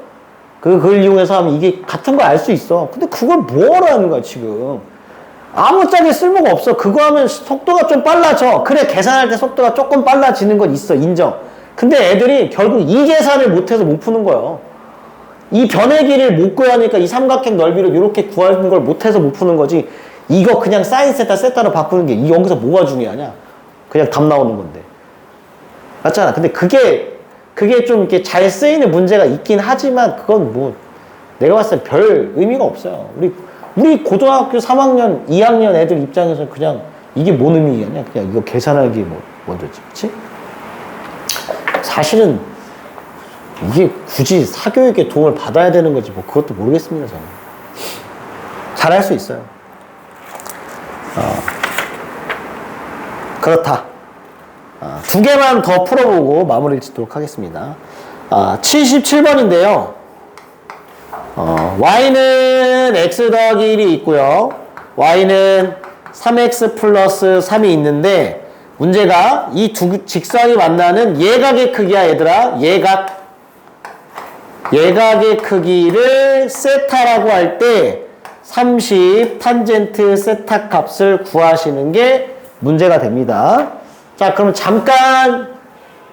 그걸 이용해서 하면 이게 같은 거 알 수 있어. 근데 그걸 뭐하러 하는 거야 지금. 아무짝에 쓸모가 없어. 그거 하면 속도가 좀 빨라져. 그래 계산할 때 속도가 조금 빨라지는 건 있어. 인정. 근데 애들이 결국 이 계산을 못해서 못 푸는 거예요. 이 변의 길이를 못 구하니까 이 삼각형 넓이를 이렇게 구하는 걸 못해서 못 푸는 거지. 이거 그냥 사인 세타 세타로 바꾸는 게 여기서 뭐가 중요하냐? 그냥 답 나오는 건데. 맞잖아. 근데 그게 좀 이렇게 잘 쓰이는 문제가 있긴 하지만 그건 뭐 내가 봤을 때 별 의미가 없어요. 우리 고등학교 3학년, 2학년 애들 입장에서 그냥 이게 뭔 의미겠냐? 그냥 이거 계산하기 뭐 먼저지, 그렇지? 사실은 이게 굳이 사교육에 도움을 받아야 되는 거지 뭐 그것도 모르겠습니다. 저는 잘할 수 있어요. 그렇다. 두 개만 더 풀어보고 마무리를 짓도록 하겠습니다. 77번인데요. y는 x 더하기 1이 있고요. y는 3x 플러스 3이 있는데 문제가 이 두 직선이 만나는 예각의 크기야 얘들아. 예각의 크기를 세타라고 할 때 30 탄젠트 세타 값을 구하시는 게 문제가 됩니다. 자, 그럼 잠깐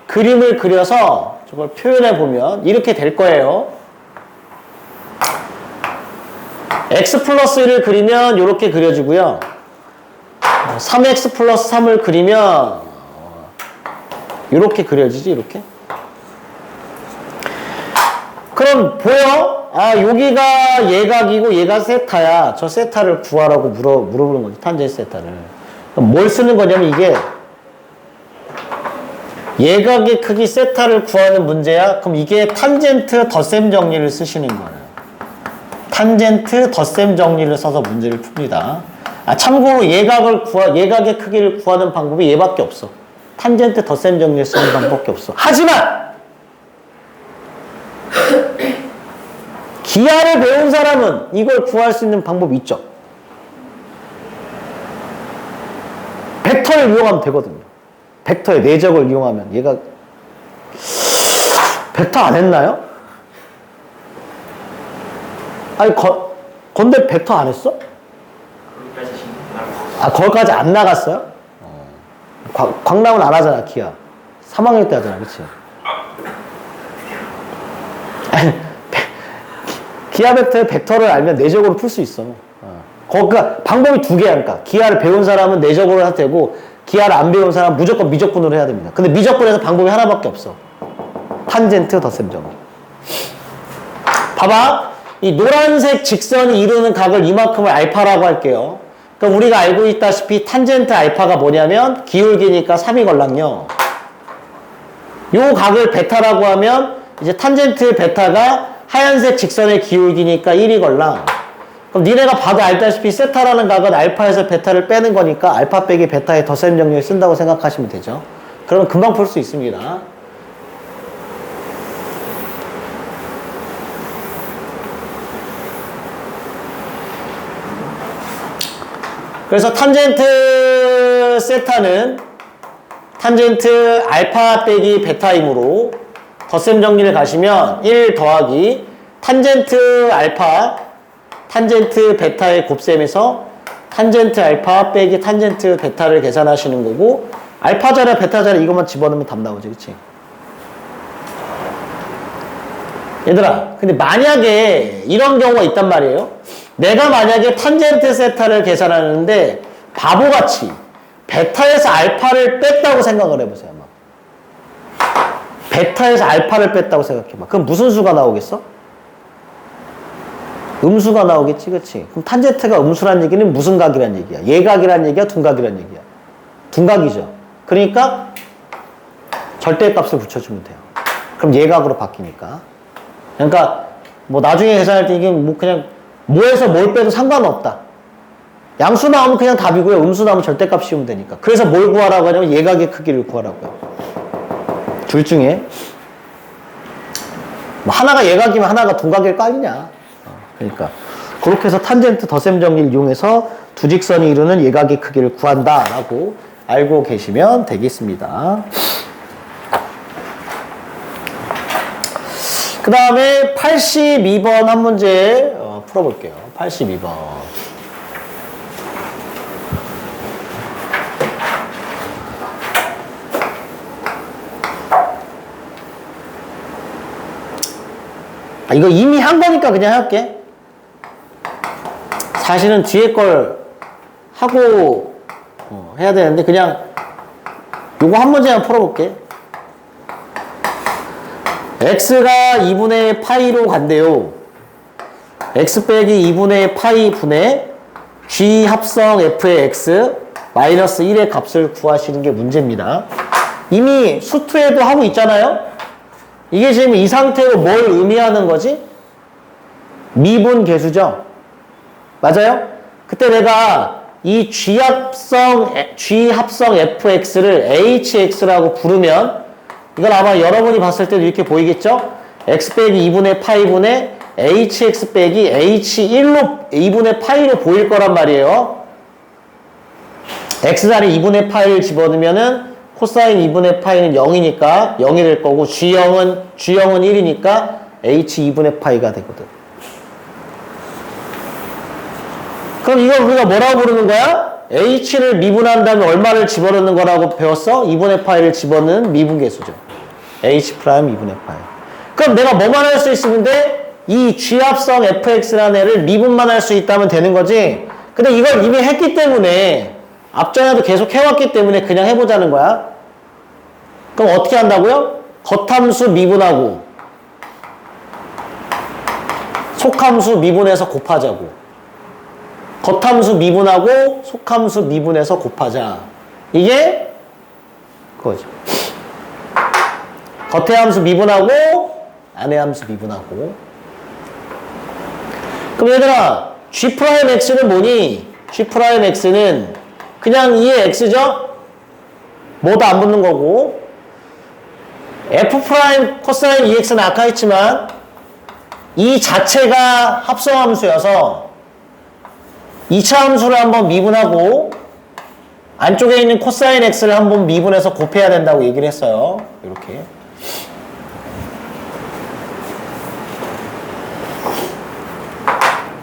그림을 그려서 저걸 표현해 보면 이렇게 될 거예요. x 플러스 1을 그리면 이렇게 그려지고요. 3x 플러스 3을 그리면 이렇게 그려지지, 이렇게. 그럼 보여? 여기가 예각이고 얘가 세타야. 저 세타를 구하라고 물어보는 거지, 탄젠트 세타를. 그럼 뭘 쓰는 거냐면 이게 예각의 크기 세타를 구하는 문제야. 그럼 이게 탄젠트 덧셈 정리를 쓰시는 거예요. 탄젠트 덧셈 정리를 써서 문제를 풉니다. 참고로 예각의 크기를 구하는 방법이 얘밖에 없어. 탄젠트 덧셈 정리를 쓰는 방법밖에 없어. 하지만 기하를 배운 사람은 이걸 구할 수 있는 방법이 있죠. 벡터를 이용하면 되거든요. 벡터의 내적을 이용하면 얘가 벡터 안 했나요? 아니 건데 벡터 안 했어? 거기까지 안 나갔어요? 광남은 안 하잖아, 기하. 3학년 때 하잖아, 그치? 기하 벡터의 벡터를 알면 내적으로 풀 수 있어. 거기가 방법이 두 개야. 그러니까 기하를 배운 사람은 내적으로 해도 되고 기하를 안 배운 사람은 무조건 미적분으로 해야 됩니다. 근데 미적분에서 방법이 하나밖에 없어. 탄젠트 덧셈 정리. 봐봐. 이 노란색 직선이 이루는 각을 이만큼을 알파라고 할게요. 그러니까 우리가 알고 있다시피 탄젠트 알파가 뭐냐면 기울기니까 3이 걸랑요. 요 각을 베타라고 하면 이제 탄젠트 베타가 하얀색 직선의 기울기니까 1이 걸랑. 그럼 니네가 봐도 알다시피 세타라는 각은 알파에서 베타를 빼는 거니까 알파 빼기 베타의 덧셈 정리를 쓴다고 생각하시면 되죠. 그러면 금방 풀 수 있습니다. 그래서 탄젠트 세타는 탄젠트 알파 빼기 베타이므로 덧셈 정리를 가시면 1 더하기 탄젠트 알파 탄젠트 베타의 곱셈에서 탄젠트 알파 빼기 탄젠트 베타를 계산하시는 거고 알파 자리 베타 자리 이것만 집어넣으면 답 나오지, 그치? 얘들아, 근데 만약에 이런 경우가 있단 말이에요. 내가 만약에 탄젠트 세타를 계산하는데 바보같이 베타에서 알파를 뺐다고 생각을 해보세요. 베타에서 알파를 뺐다고 생각해봐. 그럼 무슨 수가 나오겠어? 음수가 나오겠지, 그치? 그럼 탄젠트가 음수란 얘기는 무슨 각이란 얘기야? 예각이란 얘기야? 둔각이란 얘기야? 둔각이죠. 그러니까 절대값을 붙여주면 돼요. 그럼 예각으로 바뀌니까. 그러니까 뭐 나중에 계산할 때 이게 뭐 그냥 뭐에서 뭘 빼도 상관없다. 양수 나오면 그냥 답이고요. 음수 나오면 절대값 씌우면 되니까. 그래서 뭘 구하라고 하냐면 예각의 크기를 구하라고요. 둘 중에 뭐 하나가 예각이면 하나가 둔각일 거 아니냐. 그러니까 그렇게 해서 탄젠트 덧셈 정리를 이용해서 두 직선이 이루는 예각의 크기를 구한다라고 알고 계시면 되겠습니다. 그 다음에 82번 한 문제 풀어볼게요. 82번. 이거 이미 한 거니까 그냥 할게. 사실은 뒤에 걸 하고 해야 되는데 그냥 요거 한 문제만 풀어볼게. x가 2분의 파이로 간대요. x 빼기 2분의 파이 분의 g 합성 f의 x 마이너스 1의 값을 구하시는 게 문제입니다. 이미 수투에도 하고 있잖아요. 이게 지금 이 상태로 뭘 의미하는 거지? 미분 계수죠. 맞아요? 그때 내가 이 g 합성 fx를 hx라고 부르면 이건 아마 여러분이 봤을 때도 이렇게 보이겠죠? x 빼기 2분의 파이분의 hx 빼기 h1로 2분의 파이로 보일 거란 말이에요. x자리 2분의 파이를 집어넣으면은 코사인 2분의 파이는 0이니까 0이 될 거고 G형은 1이니까 H 2분의 파이가 되거든. 그럼 이걸 우리가 뭐라고 부르는 거야? H를 미분한 다음에 얼마를 집어넣는 거라고 배웠어? 2분의 파이를 집어넣는 미분계수죠. H 프라임 2분의 파이. 그럼 내가 뭐만 할 수 있으면 돼? 이 G합성 fx라는 애를 미분만 할 수 있다면 되는 거지. 근데 이걸 이미 했기 때문에 앞전에도 계속 해왔기 때문에 그냥 해보자는 거야. 그럼 어떻게 한다고요? 겉함수 미분하고 속함수 미분해서 곱하자고. 겉함수 미분하고 속함수 미분해서 곱하자. 이게 그거죠. 겉의 함수 미분하고 안의 함수 미분하고. 그럼 얘들아 G'X는 뭐니? G'X는 그냥 2의 X죠? 뭐도 안 붙는 거고 F' 코사인 2X는 아까 했지만 이 자체가 합성함수여서 2차 함수를 한번 미분하고 안쪽에 있는 코사인 X를 한번 미분해서 곱해야 된다고 얘기를 했어요. 이렇게.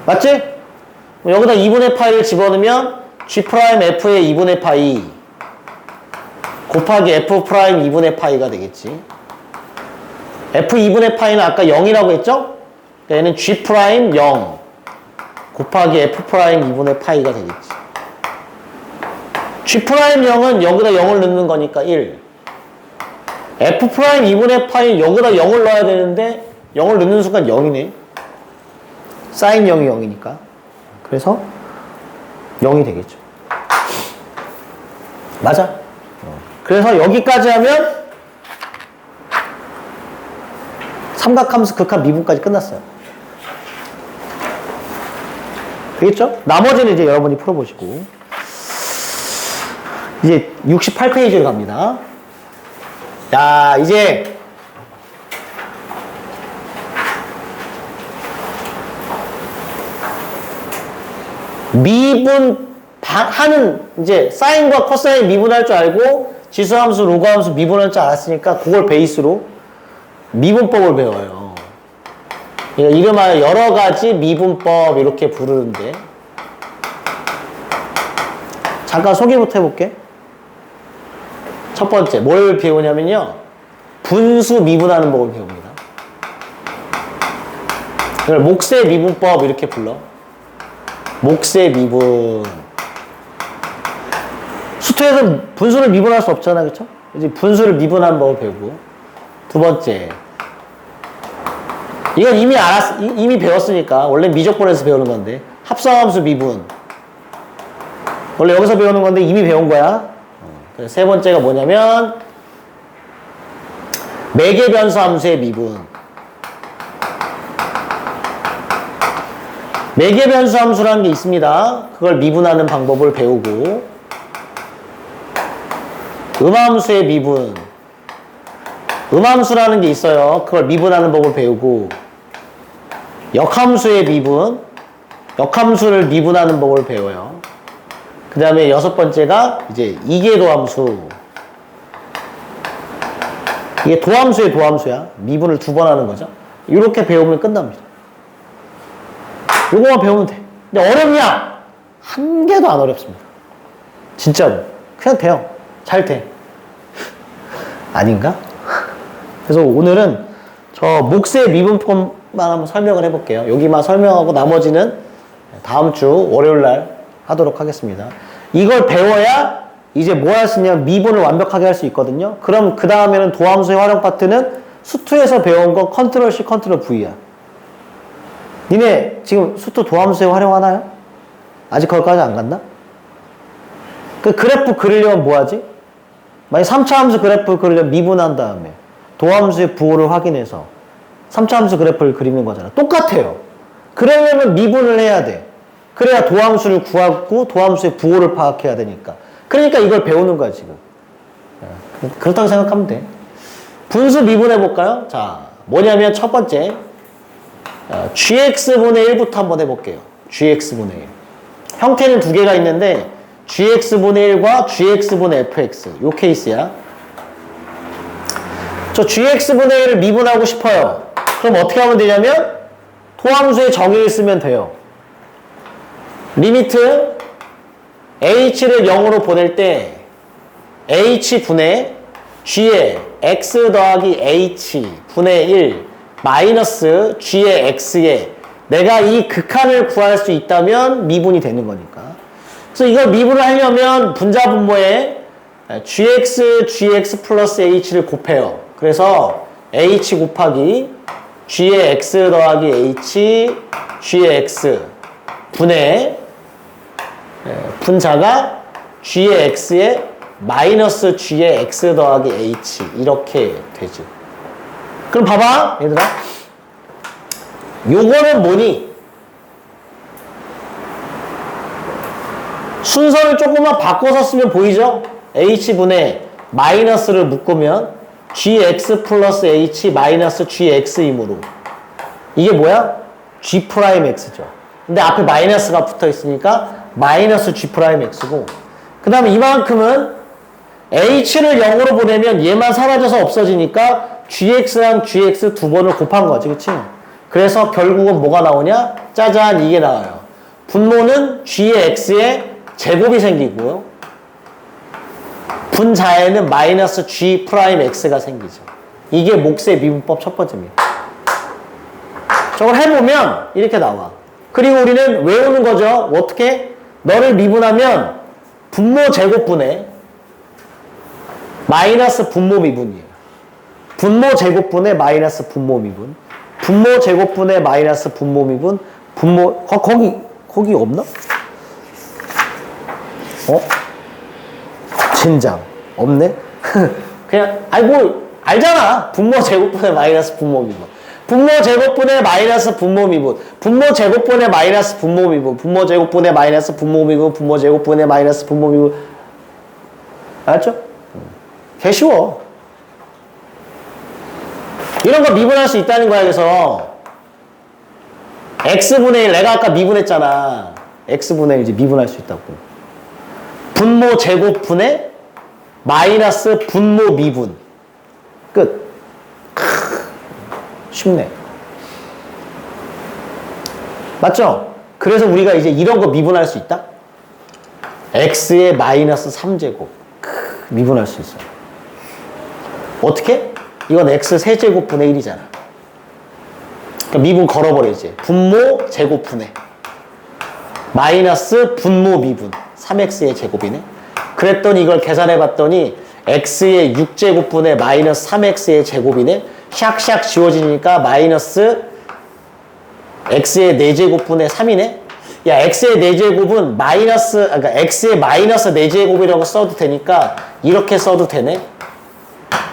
맞지? 여기다 2분의 파이를 집어넣으면 G'F의 2분의 파이 곱하기 F' 2분의 파이가 되겠지. F 2분의 파이는 아까 0이라고 했죠? 그러니까 얘는 G' 0 곱하기 F' 2분의 파이가 되겠지. G' 0은 여기다 0을 넣는 거니까 1. F' 2분의 파이는 여기다 0을 넣어야 되는데 0을 넣는 순간 0이네. 사인 0이 0이니까. 그래서 0이 되겠죠. 맞아. 그래서 여기까지 하면 삼각함수 극한 미분까지 끝났어요. 되겠죠? 나머지는 이제 여러분이 풀어보시고 이제 68페이지로 갑니다. 야, 이제 미분 하는 이제 사인과 코사인 미분할 줄 알고 지수함수, 로그함수 미분할 줄 알았으니까 그걸 베이스로 미분법을 배워요. 이름하여 여러 가지 미분법 이렇게 부르는데 잠깐 소개부터 해볼게. 첫 번째 뭘 배우냐면요. 분수 미분하는 법을 배웁니다. 이걸 몫의 미분법 이렇게 불러. 몫의 미분. 수투에서 분수를 미분할 수 없잖아, 그쵸? 이제 분수를 미분하는 법을 배우고. 두 번째. 이건 이미 배웠으니까. 원래 미적분에서 배우는 건데. 합성함수 미분. 원래 여기서 배우는 건데 이미 배운 거야. 그래서 세 번째가 뭐냐면, 매개변수 함수의 미분. 매개변수 함수라는 게 있습니다. 그걸 미분하는 방법을 배우고, 음함수의 미분. 음함수라는 게 있어요. 그걸 미분하는 법을 배우고, 역함수의 미분. 역함수를 미분하는 법을 배워요. 그 다음에 여섯 번째가 이제 이계도함수. 이게 도함수의 도함수야. 미분을 두 번 하는 거죠. 이렇게 배우면 끝납니다. 요거만 배우면 돼. 근데 어렵냐? 한 개도 안 어렵습니다. 진짜로. 그냥 돼요. 잘 돼. 아닌가? 그래서 오늘은 저 몫의 미분법을 한번 설명을 해볼게요. 여기만 설명하고 나머지는 다음 주 월요일 날 하도록 하겠습니다. 이걸 배워야 이제 뭐 할 수 있냐면 미분을 완벽하게 할 수 있거든요. 그럼 그 다음에는 도함수의 활용 파트는 수투에서 배운 거 컨트롤 C, 컨트롤 V야. 니네 지금 수투 도함수에 활용하나요? 아직 거기까지 안 갔나? 그 그래프 그리려면 뭐 하지? 만약 3차 함수 그래프 그리려면 미분한 다음에 도함수의 부호를 확인해서 3차 함수 그래프를 그리는 거잖아. 똑같아요. 그러려면 미분을 해야 돼. 그래야 도함수를 구하고 도함수의 부호를 파악해야 되니까. 그러니까 이걸 배우는 거야, 지금. 그렇다고 생각하면 돼. 분수 미분해 볼까요? 자, 뭐냐면 첫 번째 gx분의 1부터 한번 해볼게요. gx분의 1. 형태는 두 개가 있는데 gx분의 1과 gx분의 fx 요 케이스야. 저 gx분의 1을 미분하고 싶어요. 그럼 어떻게 하면 되냐면 도함수의 정의를 쓰면 돼요. 리미트 h를 0으로 보낼 때 h분의 g의 x 더하기 h 분의 1 마이너스 g의 x에 내가 이 극한을 구할 수 있다면 미분이 되는 거니까. 그래서 이걸 미분을 하려면 분자 분모에 gx 플러스 h를 곱해요. 그래서 h 곱하기 g의 x 더하기 h g의 x 분의 분자가 g의 x에 마이너스 g의 x 더하기 h 이렇게 되지. 그럼 봐봐 얘들아, 요거는 뭐니? 순서를 조금만 바꿔서 쓰면 보이죠? h분의 마이너스를 묶으면 gx 플러스 h 마이너스 gx이므로 이게 뭐야? g'x죠. 근데 앞에 마이너스가 붙어 있으니까 마이너스 g'x고, 그 다음에 이만큼은 h를 0으로 보내면 얘만 사라져서 없어지니까 gx랑 gx 두 번을 곱한 거지, 그치? 그래서 결국은 뭐가 나오냐? 짜잔, 이게 나와요. 분모는 g의 x에 제곱이 생기고요. 분자에는 마이너스 g'x가 생기죠. 이게 몫의 미분법 첫 번째입니다. 저걸 해보면 이렇게 나와. 그리고 우리는 외우는 거죠. 어떻게? 너를 미분하면 분모 제곱분의 마이너스 분모 미분이에요. 분모 제곱분의 마이너스 분모 미분. 분모 제곱분의 마이너스 분모 미분. 분모 거기 없나? 진장 없네. 그냥 알잖아. 분모 제곱분의 마이너스 분모 미분. 분모 제곱분의 마이너스 분모 미분. 분모 제곱분의 마이너스 분모 미분. 분모 제곱분의 마이너스 분모 미분. 분모 제곱분의 마이너스 분모 미분. 알았죠? 개 쉬워. 이런 거 미분할 수 있다는 거야. 그래서 x분의 1 내가 아까 미분했잖아. x분의 1 이제 미분할 수 있다고. 분모 제곱분의 마이너스 분모 미분. 끝. 쉽네. 맞죠? 그래서 우리가 이제 이런 거 미분할 수 있다? x의 마이너스 3제곱. 미분할 수 있어요. 어떻게? 이건 x 세제곱분의 1이잖아. 그러니까 미분 걸어버리지. 분모 제곱분의 마이너스 분모 미분. 3x의 제곱이네. 그랬더니 이걸 계산해봤더니 x의 6제곱분의 마이너스 3x의 제곱이네. 샥샥 지워지니까 마이너스 x의 4제곱분의 3이네. 야, x의 4제곱은 마이너스, 그러니까 x의 마이너스 4제곱이라고 써도 되니까 이렇게 써도 되네.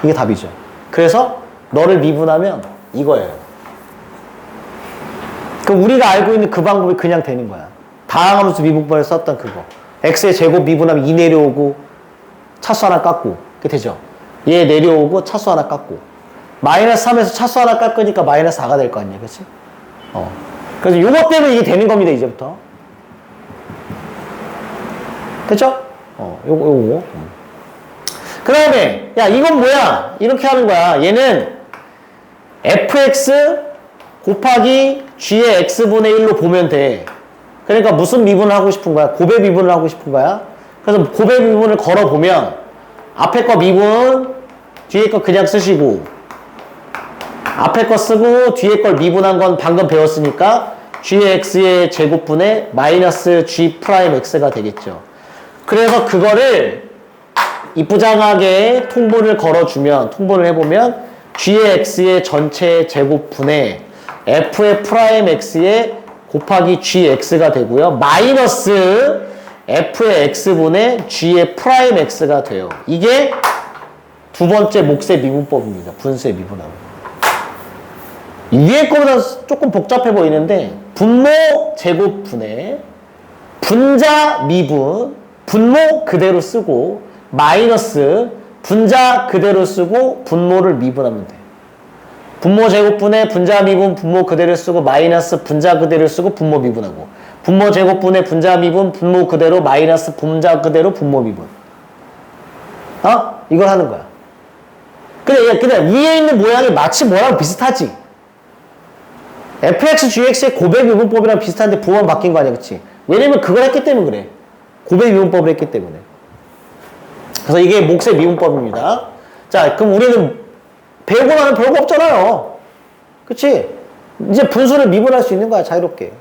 이게 답이죠. 그래서 너를 미분하면 이거예요. 그럼 우리가 알고 있는 그 방법이 그냥 되는 거야. 다항함수 미분법에 썼던 그거. x의 제곱 미분하면 2 내려오고 차수 하나 깎고. 그게 되죠. 얘 내려오고 차수 하나 깎고. 마이너스 3에서 차수 하나 깎으니까 마이너스 4가 될 거 아니야. 그치? 그래서 요거 때문에 이게 되는 겁니다. 이제부터. 됐죠? 요거. 그 다음에 야, 이건 뭐야? 이렇게 하는 거야. 얘는 fx 곱하기 g의 x분의 1로 보면 돼. 그러니까 무슨 미분을 하고 싶은 거야? 곱의 미분을 하고 싶은 거야. 그래서 곱의 미분을 걸어보면 앞에 거 미분, 뒤에 거 그냥 쓰시고 앞에 거 쓰고 뒤에 걸 미분한 건 방금 배웠으니까 gx의 제곱분의 마이너스 g 프라임 x가 되겠죠. 그래서 그거를 이쁘장하게 통분을 걸어주면, 통분을 해보면 g의 x의 전체 제곱분의 f의 프라임 x의 곱하기 gx가 되고요. 마이너스 f의 x분의 g의 프라임 x가 돼요. 이게 두 번째 몫의 미분법입니다. 분수의 미분함. 위에 거보다 조금 복잡해 보이는데 분모 제곱분의 분자 미분, 분모 그대로 쓰고 마이너스 분자 그대로 쓰고 분모를 미분하면 돼. 분모 제곱분의 분자 미분, 분모 그대로 쓰고 마이너스 분자 그대로 쓰고 분모 미분하고 분모 제곱분의 분자 미분, 분모 그대로 마이너스 분자 그대로 분모 미분. 이걸 하는 거야. 근데 위에 있는 모양이 마치 뭐랑 비슷하지? fx, gx의 고백 미분법이랑 비슷한데 부호만 바뀐 거 아니야, 그치? 왜냐면 그걸 했기 때문에 그래. 고백 미분법을 했기 때문에. 그래서 이게 몫의 미분법입니다. 자, 그럼 우리는 배우고 나면 별거 없잖아요. 그치? 이제 분수를 미분할 수 있는 거야, 자유롭게.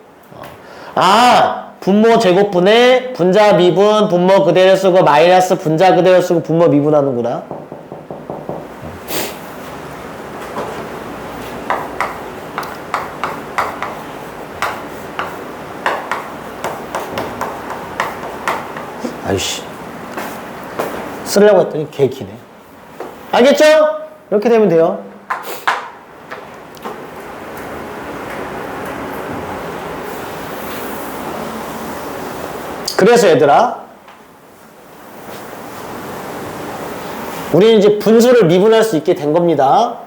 분모 제곱분의 분자 미분, 분모 그대로 쓰고 마이너스 분자 그대로 쓰고 분모 미분하는구나. 아이씨. 쓰려고 했더니 개 기네. 알겠죠? 이렇게 되면 돼요. 그래서 얘들아, 우리는 이제 분수를 미분할 수 있게 된 겁니다.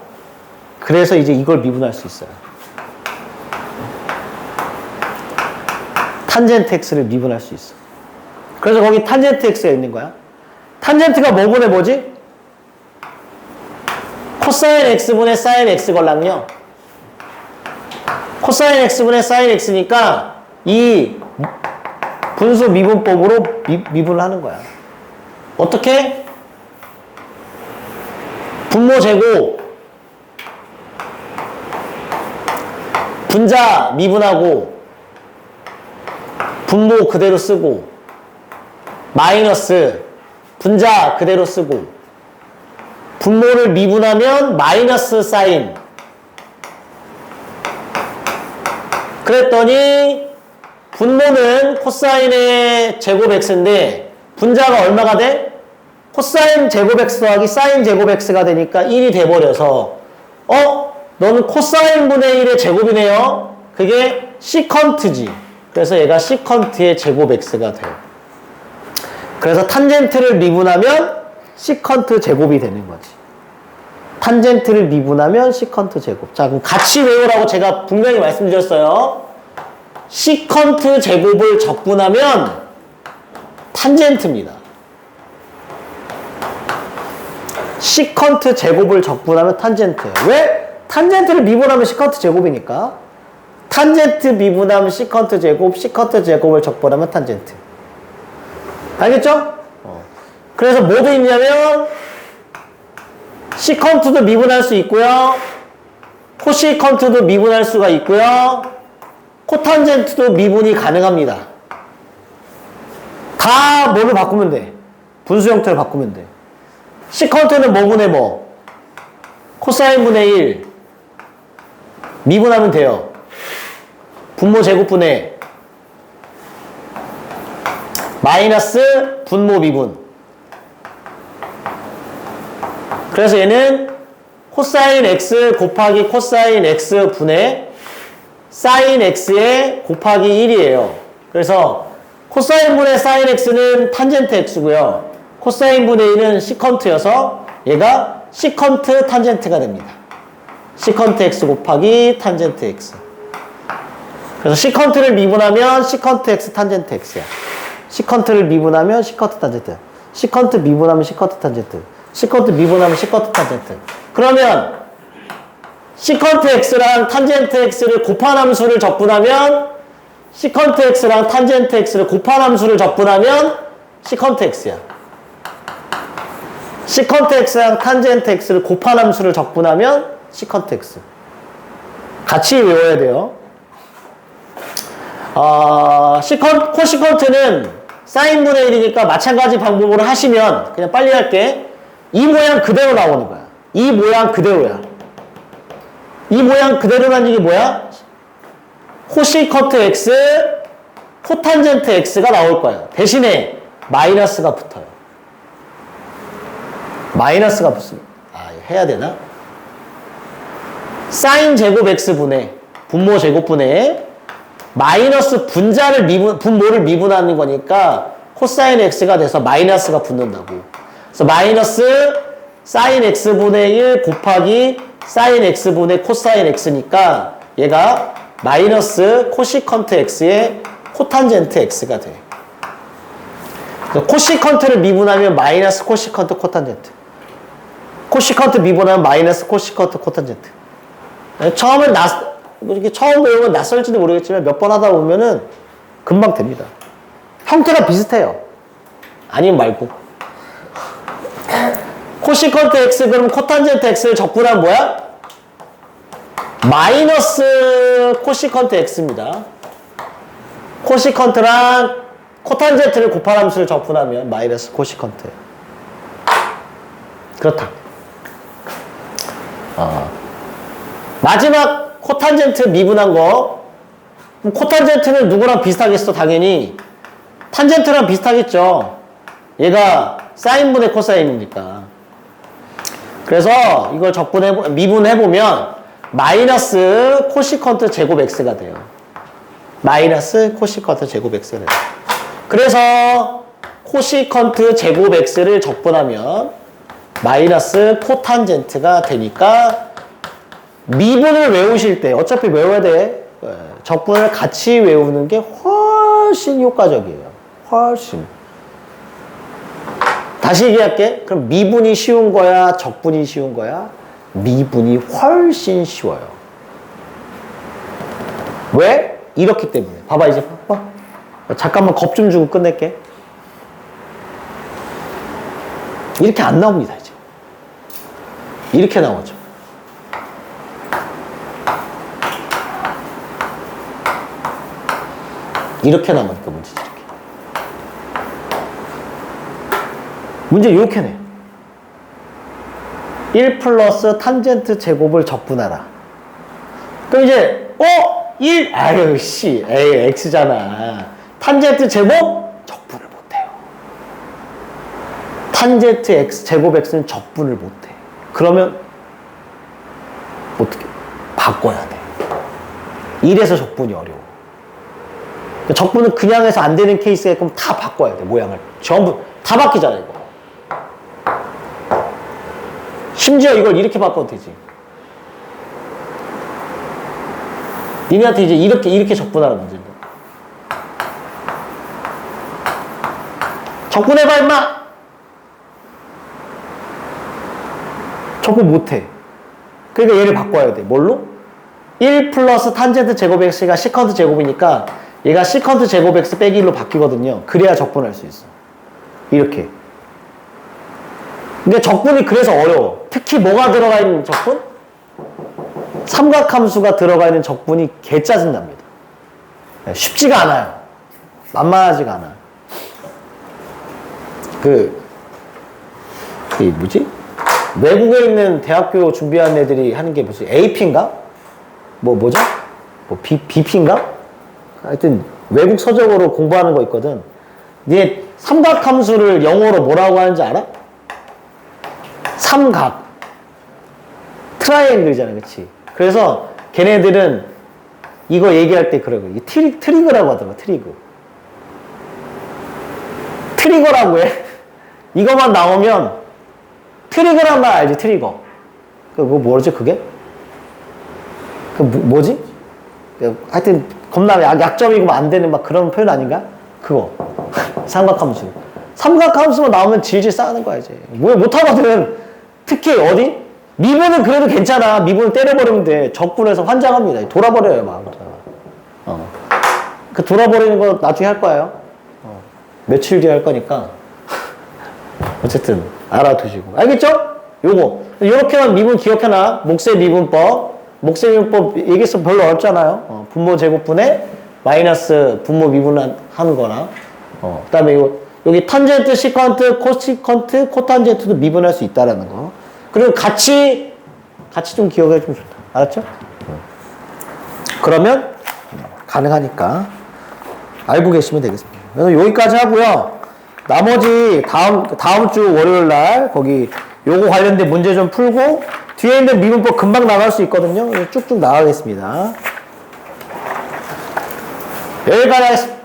그래서 이제 이걸 미분할 수 있어요. 탄젠트 x를 미분할 수 있어. 그래서 거기 탄젠트 x가 있는 거야. 탄젠트가 뭐분의 뭐지? 코사인 x분의 사인 x 걸랑요. 코사인 x분의 사인 x니까 이 분수 미분법으로 미분을 하는 거야. 어떻게? 분모 제곱 분자 미분하고 분모 그대로 쓰고 마이너스 분자 그대로 쓰고 분모를 미분하면 마이너스 사인. 그랬더니 분모는 코사인의 제곱 x인데 분자가 얼마가 돼? 코사인 제곱 x 더하기 사인 제곱 x가 되니까 1이 돼버려서 너는 코사인 분의 1의 제곱이네요. 그게 시컨트지. 그래서 얘가 시컨트의 제곱 x가 돼요. 그래서 탄젠트를 미분하면 시컨트 제곱이 되는 거지. 탄젠트를 미분하면 시컨트 제곱. 자, 그럼 같이 외우라고 제가 분명히 말씀드렸어요. 시컨트 제곱을 적분하면 탄젠트입니다. 시컨트 제곱을 적분하면 탄젠트예요. 왜? 탄젠트를 미분하면 시컨트 제곱이니까. 탄젠트 미분하면 시컨트 제곱, 시컨트 제곱을 적분하면 탄젠트. 알겠죠? 그래서 뭐 돼 있냐면 시컨트도 미분할 수 있고요. 코시컨트도 미분할 수가 있고요. 코탄젠트도 미분이 가능합니다. 다 뭐를 바꾸면 돼? 분수 형태를 바꾸면 돼. 시컨트는 뭐분의 뭐? 코사인 분의 1 미분하면 돼요. 분모 제곱분의 마이너스 분모 미분. 그래서 얘는 코사인 x 곱하기 코사인 x 분의 사인 x의 곱하기 1이에요. 그래서 코사인 분의 사인 x는 탄젠트 x고요. 코사인 분의 1은 시컨트여서 얘가 시컨트 탄젠트가 됩니다. 시컨트 x 곱하기 탄젠트 x. 그래서 시컨트를 미분하면 시컨트 x 탄젠트 x야. 시컨트를 미분하면 시컨트 탄젠트. 시컨트 미분하면 시컨트 탄젠트. 시컨트 미분하면 시컨트 탄젠트. 그러면 시컨트 x랑 탄젠트 x를 곱한 함수를 적분하면 시컨트 x랑 탄젠트 x를 곱한 함수를 적분하면 시컨트 x야. 시컨트 x랑 탄젠트 x를 곱한 함수를 적분하면 시컨트 x. 같이 외워야 돼요. 코시컨트는 사인분의 1이니까 마찬가지 방법으로 하시면 그냥 빨리 할게. 이 모양 그대로 나오는 거야. 이 모양 그대로야. 이 모양 그대로라는 얘기 뭐야? 코시컨트 x, 코탄젠트 x가 나올 거야. 대신에 마이너스가 붙어요. 마이너스가 붙습니다. 해야 되나? 사인 제곱 x분의 분모 제곱분의 마이너스 분모를 미분하는 거니까 코사인 x가 돼서 마이너스가 붙는다고. 그래서 마이너스 사인 x분의 1 곱하기 사인 x분의 코사인 x니까 얘가 마이너스 코시컨트 x의 코탄젠트 x가 돼. 코시컨트를 미분하면 마이너스 코시컨트 코탄젠트. 코시컨트 미분하면 마이너스 코시컨트 코탄젠트. 이렇게 처음 배우면 낯설지도 모르겠지만 몇 번 하다 보면은 금방 됩니다. 형태가 비슷해요. 아니면 말고. 코시컨트 x 그럼 코탄젠트 x를 적분하면 뭐야? 마이너스 코시컨트 x입니다. 코시컨트랑 코탄젠트를 곱한 함수를 적분하면 마이너스 코시컨트. 그렇다. 마지막 코탄젠트 미분한 거. 그럼 코탄젠트는 누구랑 비슷하겠어? 당연히 탄젠트랑 비슷하겠죠. 얘가 사인분의 코사인이니까. 그래서 이걸 미분해보면 마이너스 코시컨트 제곱 x가 돼요. 마이너스 코시컨트 제곱 x가 돼요. 그래서 코시컨트 제곱 x를 적분하면 마이너스 코탄젠트가 되니까 미분을 외우실 때 어차피 외워야 돼. 적분을 같이 외우는 게 훨씬 효과적이에요. 훨씬. 다시 얘기할게. 그럼 미분이 쉬운 거야? 적분이 쉬운 거야? 미분이 훨씬 쉬워요. 왜? 이렇기 때문에. 봐봐 이제 봐봐. 잠깐만 겁 좀 주고 끝낼게. 이렇게 안 나옵니다 이제. 이렇게 나오죠. 이렇게 나오니까 문제지 이렇게. 문제 이렇게 내. 1 플러스 탄젠트 제곱을 적분하라. 그럼 이제 1 아유 씨 에이 x잖아. 탄젠트 제곱 적분을 못해요. 탄젠트 x 제곱 x는 적분을 못해. 그러면 어떻게 바꿔야 돼. 1에서 적분이 어려워. 적분은 그냥 해서 안 되는 케이스에 그럼 다 바꿔야 돼. 모양을 전부 다 바뀌잖아 이거. 심지어 이걸 이렇게 바꿔도 되지. 니네한테 이제 이렇게 적분하는 문제인데. 적분해봐 임마. 적분 못해. 그러니까 얘를 바꿔야 돼. 뭘로? 1 플러스 탄젠트 제곱 x가 시컨트 제곱이니까 얘가 시컨트 제곱 x 빼기 1로 바뀌거든요. 그래야 적분할 수 있어. 이렇게. 근데 적분이 그래서 어려워. 특히 뭐가 들어가 있는 적분? 삼각함수가 들어가 있는 적분이 개 짜증납니다. 쉽지가 않아요. 만만하지가 않아. 뭐지? 외국에 있는 대학교 준비하는 애들이 하는 게 무슨 AP인가? 뭐죠? BP인가? 하여튼 외국 서적으로 공부하는 거 있거든. 얘 삼각함수를 영어로 뭐라고 하는지 알아? 삼각. 트라이앵글이잖아, 그치? 그래서 걔네들은 이거 얘기할 때 그러고 트리거라고 하더라고. 트리거라고 해. 이거만 나오면 트리거란 말 알지? 트리거. 그거 뭐지 그게? 뭐지? 하여튼 겁나 약점이고 안 되는 막 그런 표현 아닌가? 그거. 삼각함수. 삼각함수만 나오면 질질 싸우는 거야 이제. 왜 못하거든. 특히 어디? 미분은 그래도 괜찮아. 미분은 때려버리면 돼. 적분해서 환장합니다. 돌아버려요 막. 그 돌아버리는 거 나중에 할 거예요. 며칠 뒤에 할 거니까. 어쨌든 알아두시고. 알겠죠? 요거. 요렇게만 미분 기억해놔. 목세 미분법. 목세미분법 얘기해서 별로 어렵잖아요. 분모 제곱분에 마이너스 분모 미분하는 거나 그 다음에 여기 탄젠트, 시컨트, 코시컨트, 코탄젠트도 미분할 수 있다라는 거. 그리고 같이 좀 기억해 주면 좋다. 알았죠? 그러면 가능하니까 알고 계시면 되겠습니다. 그래서 여기까지 하고요. 나머지 다음 주 월요일 날 거기 요거 관련된 문제 좀 풀고 뒤에 있는 미분법 금방 나갈 수 있거든요. 쭉쭉 나가겠습니다. 여기까지 하겠습니다.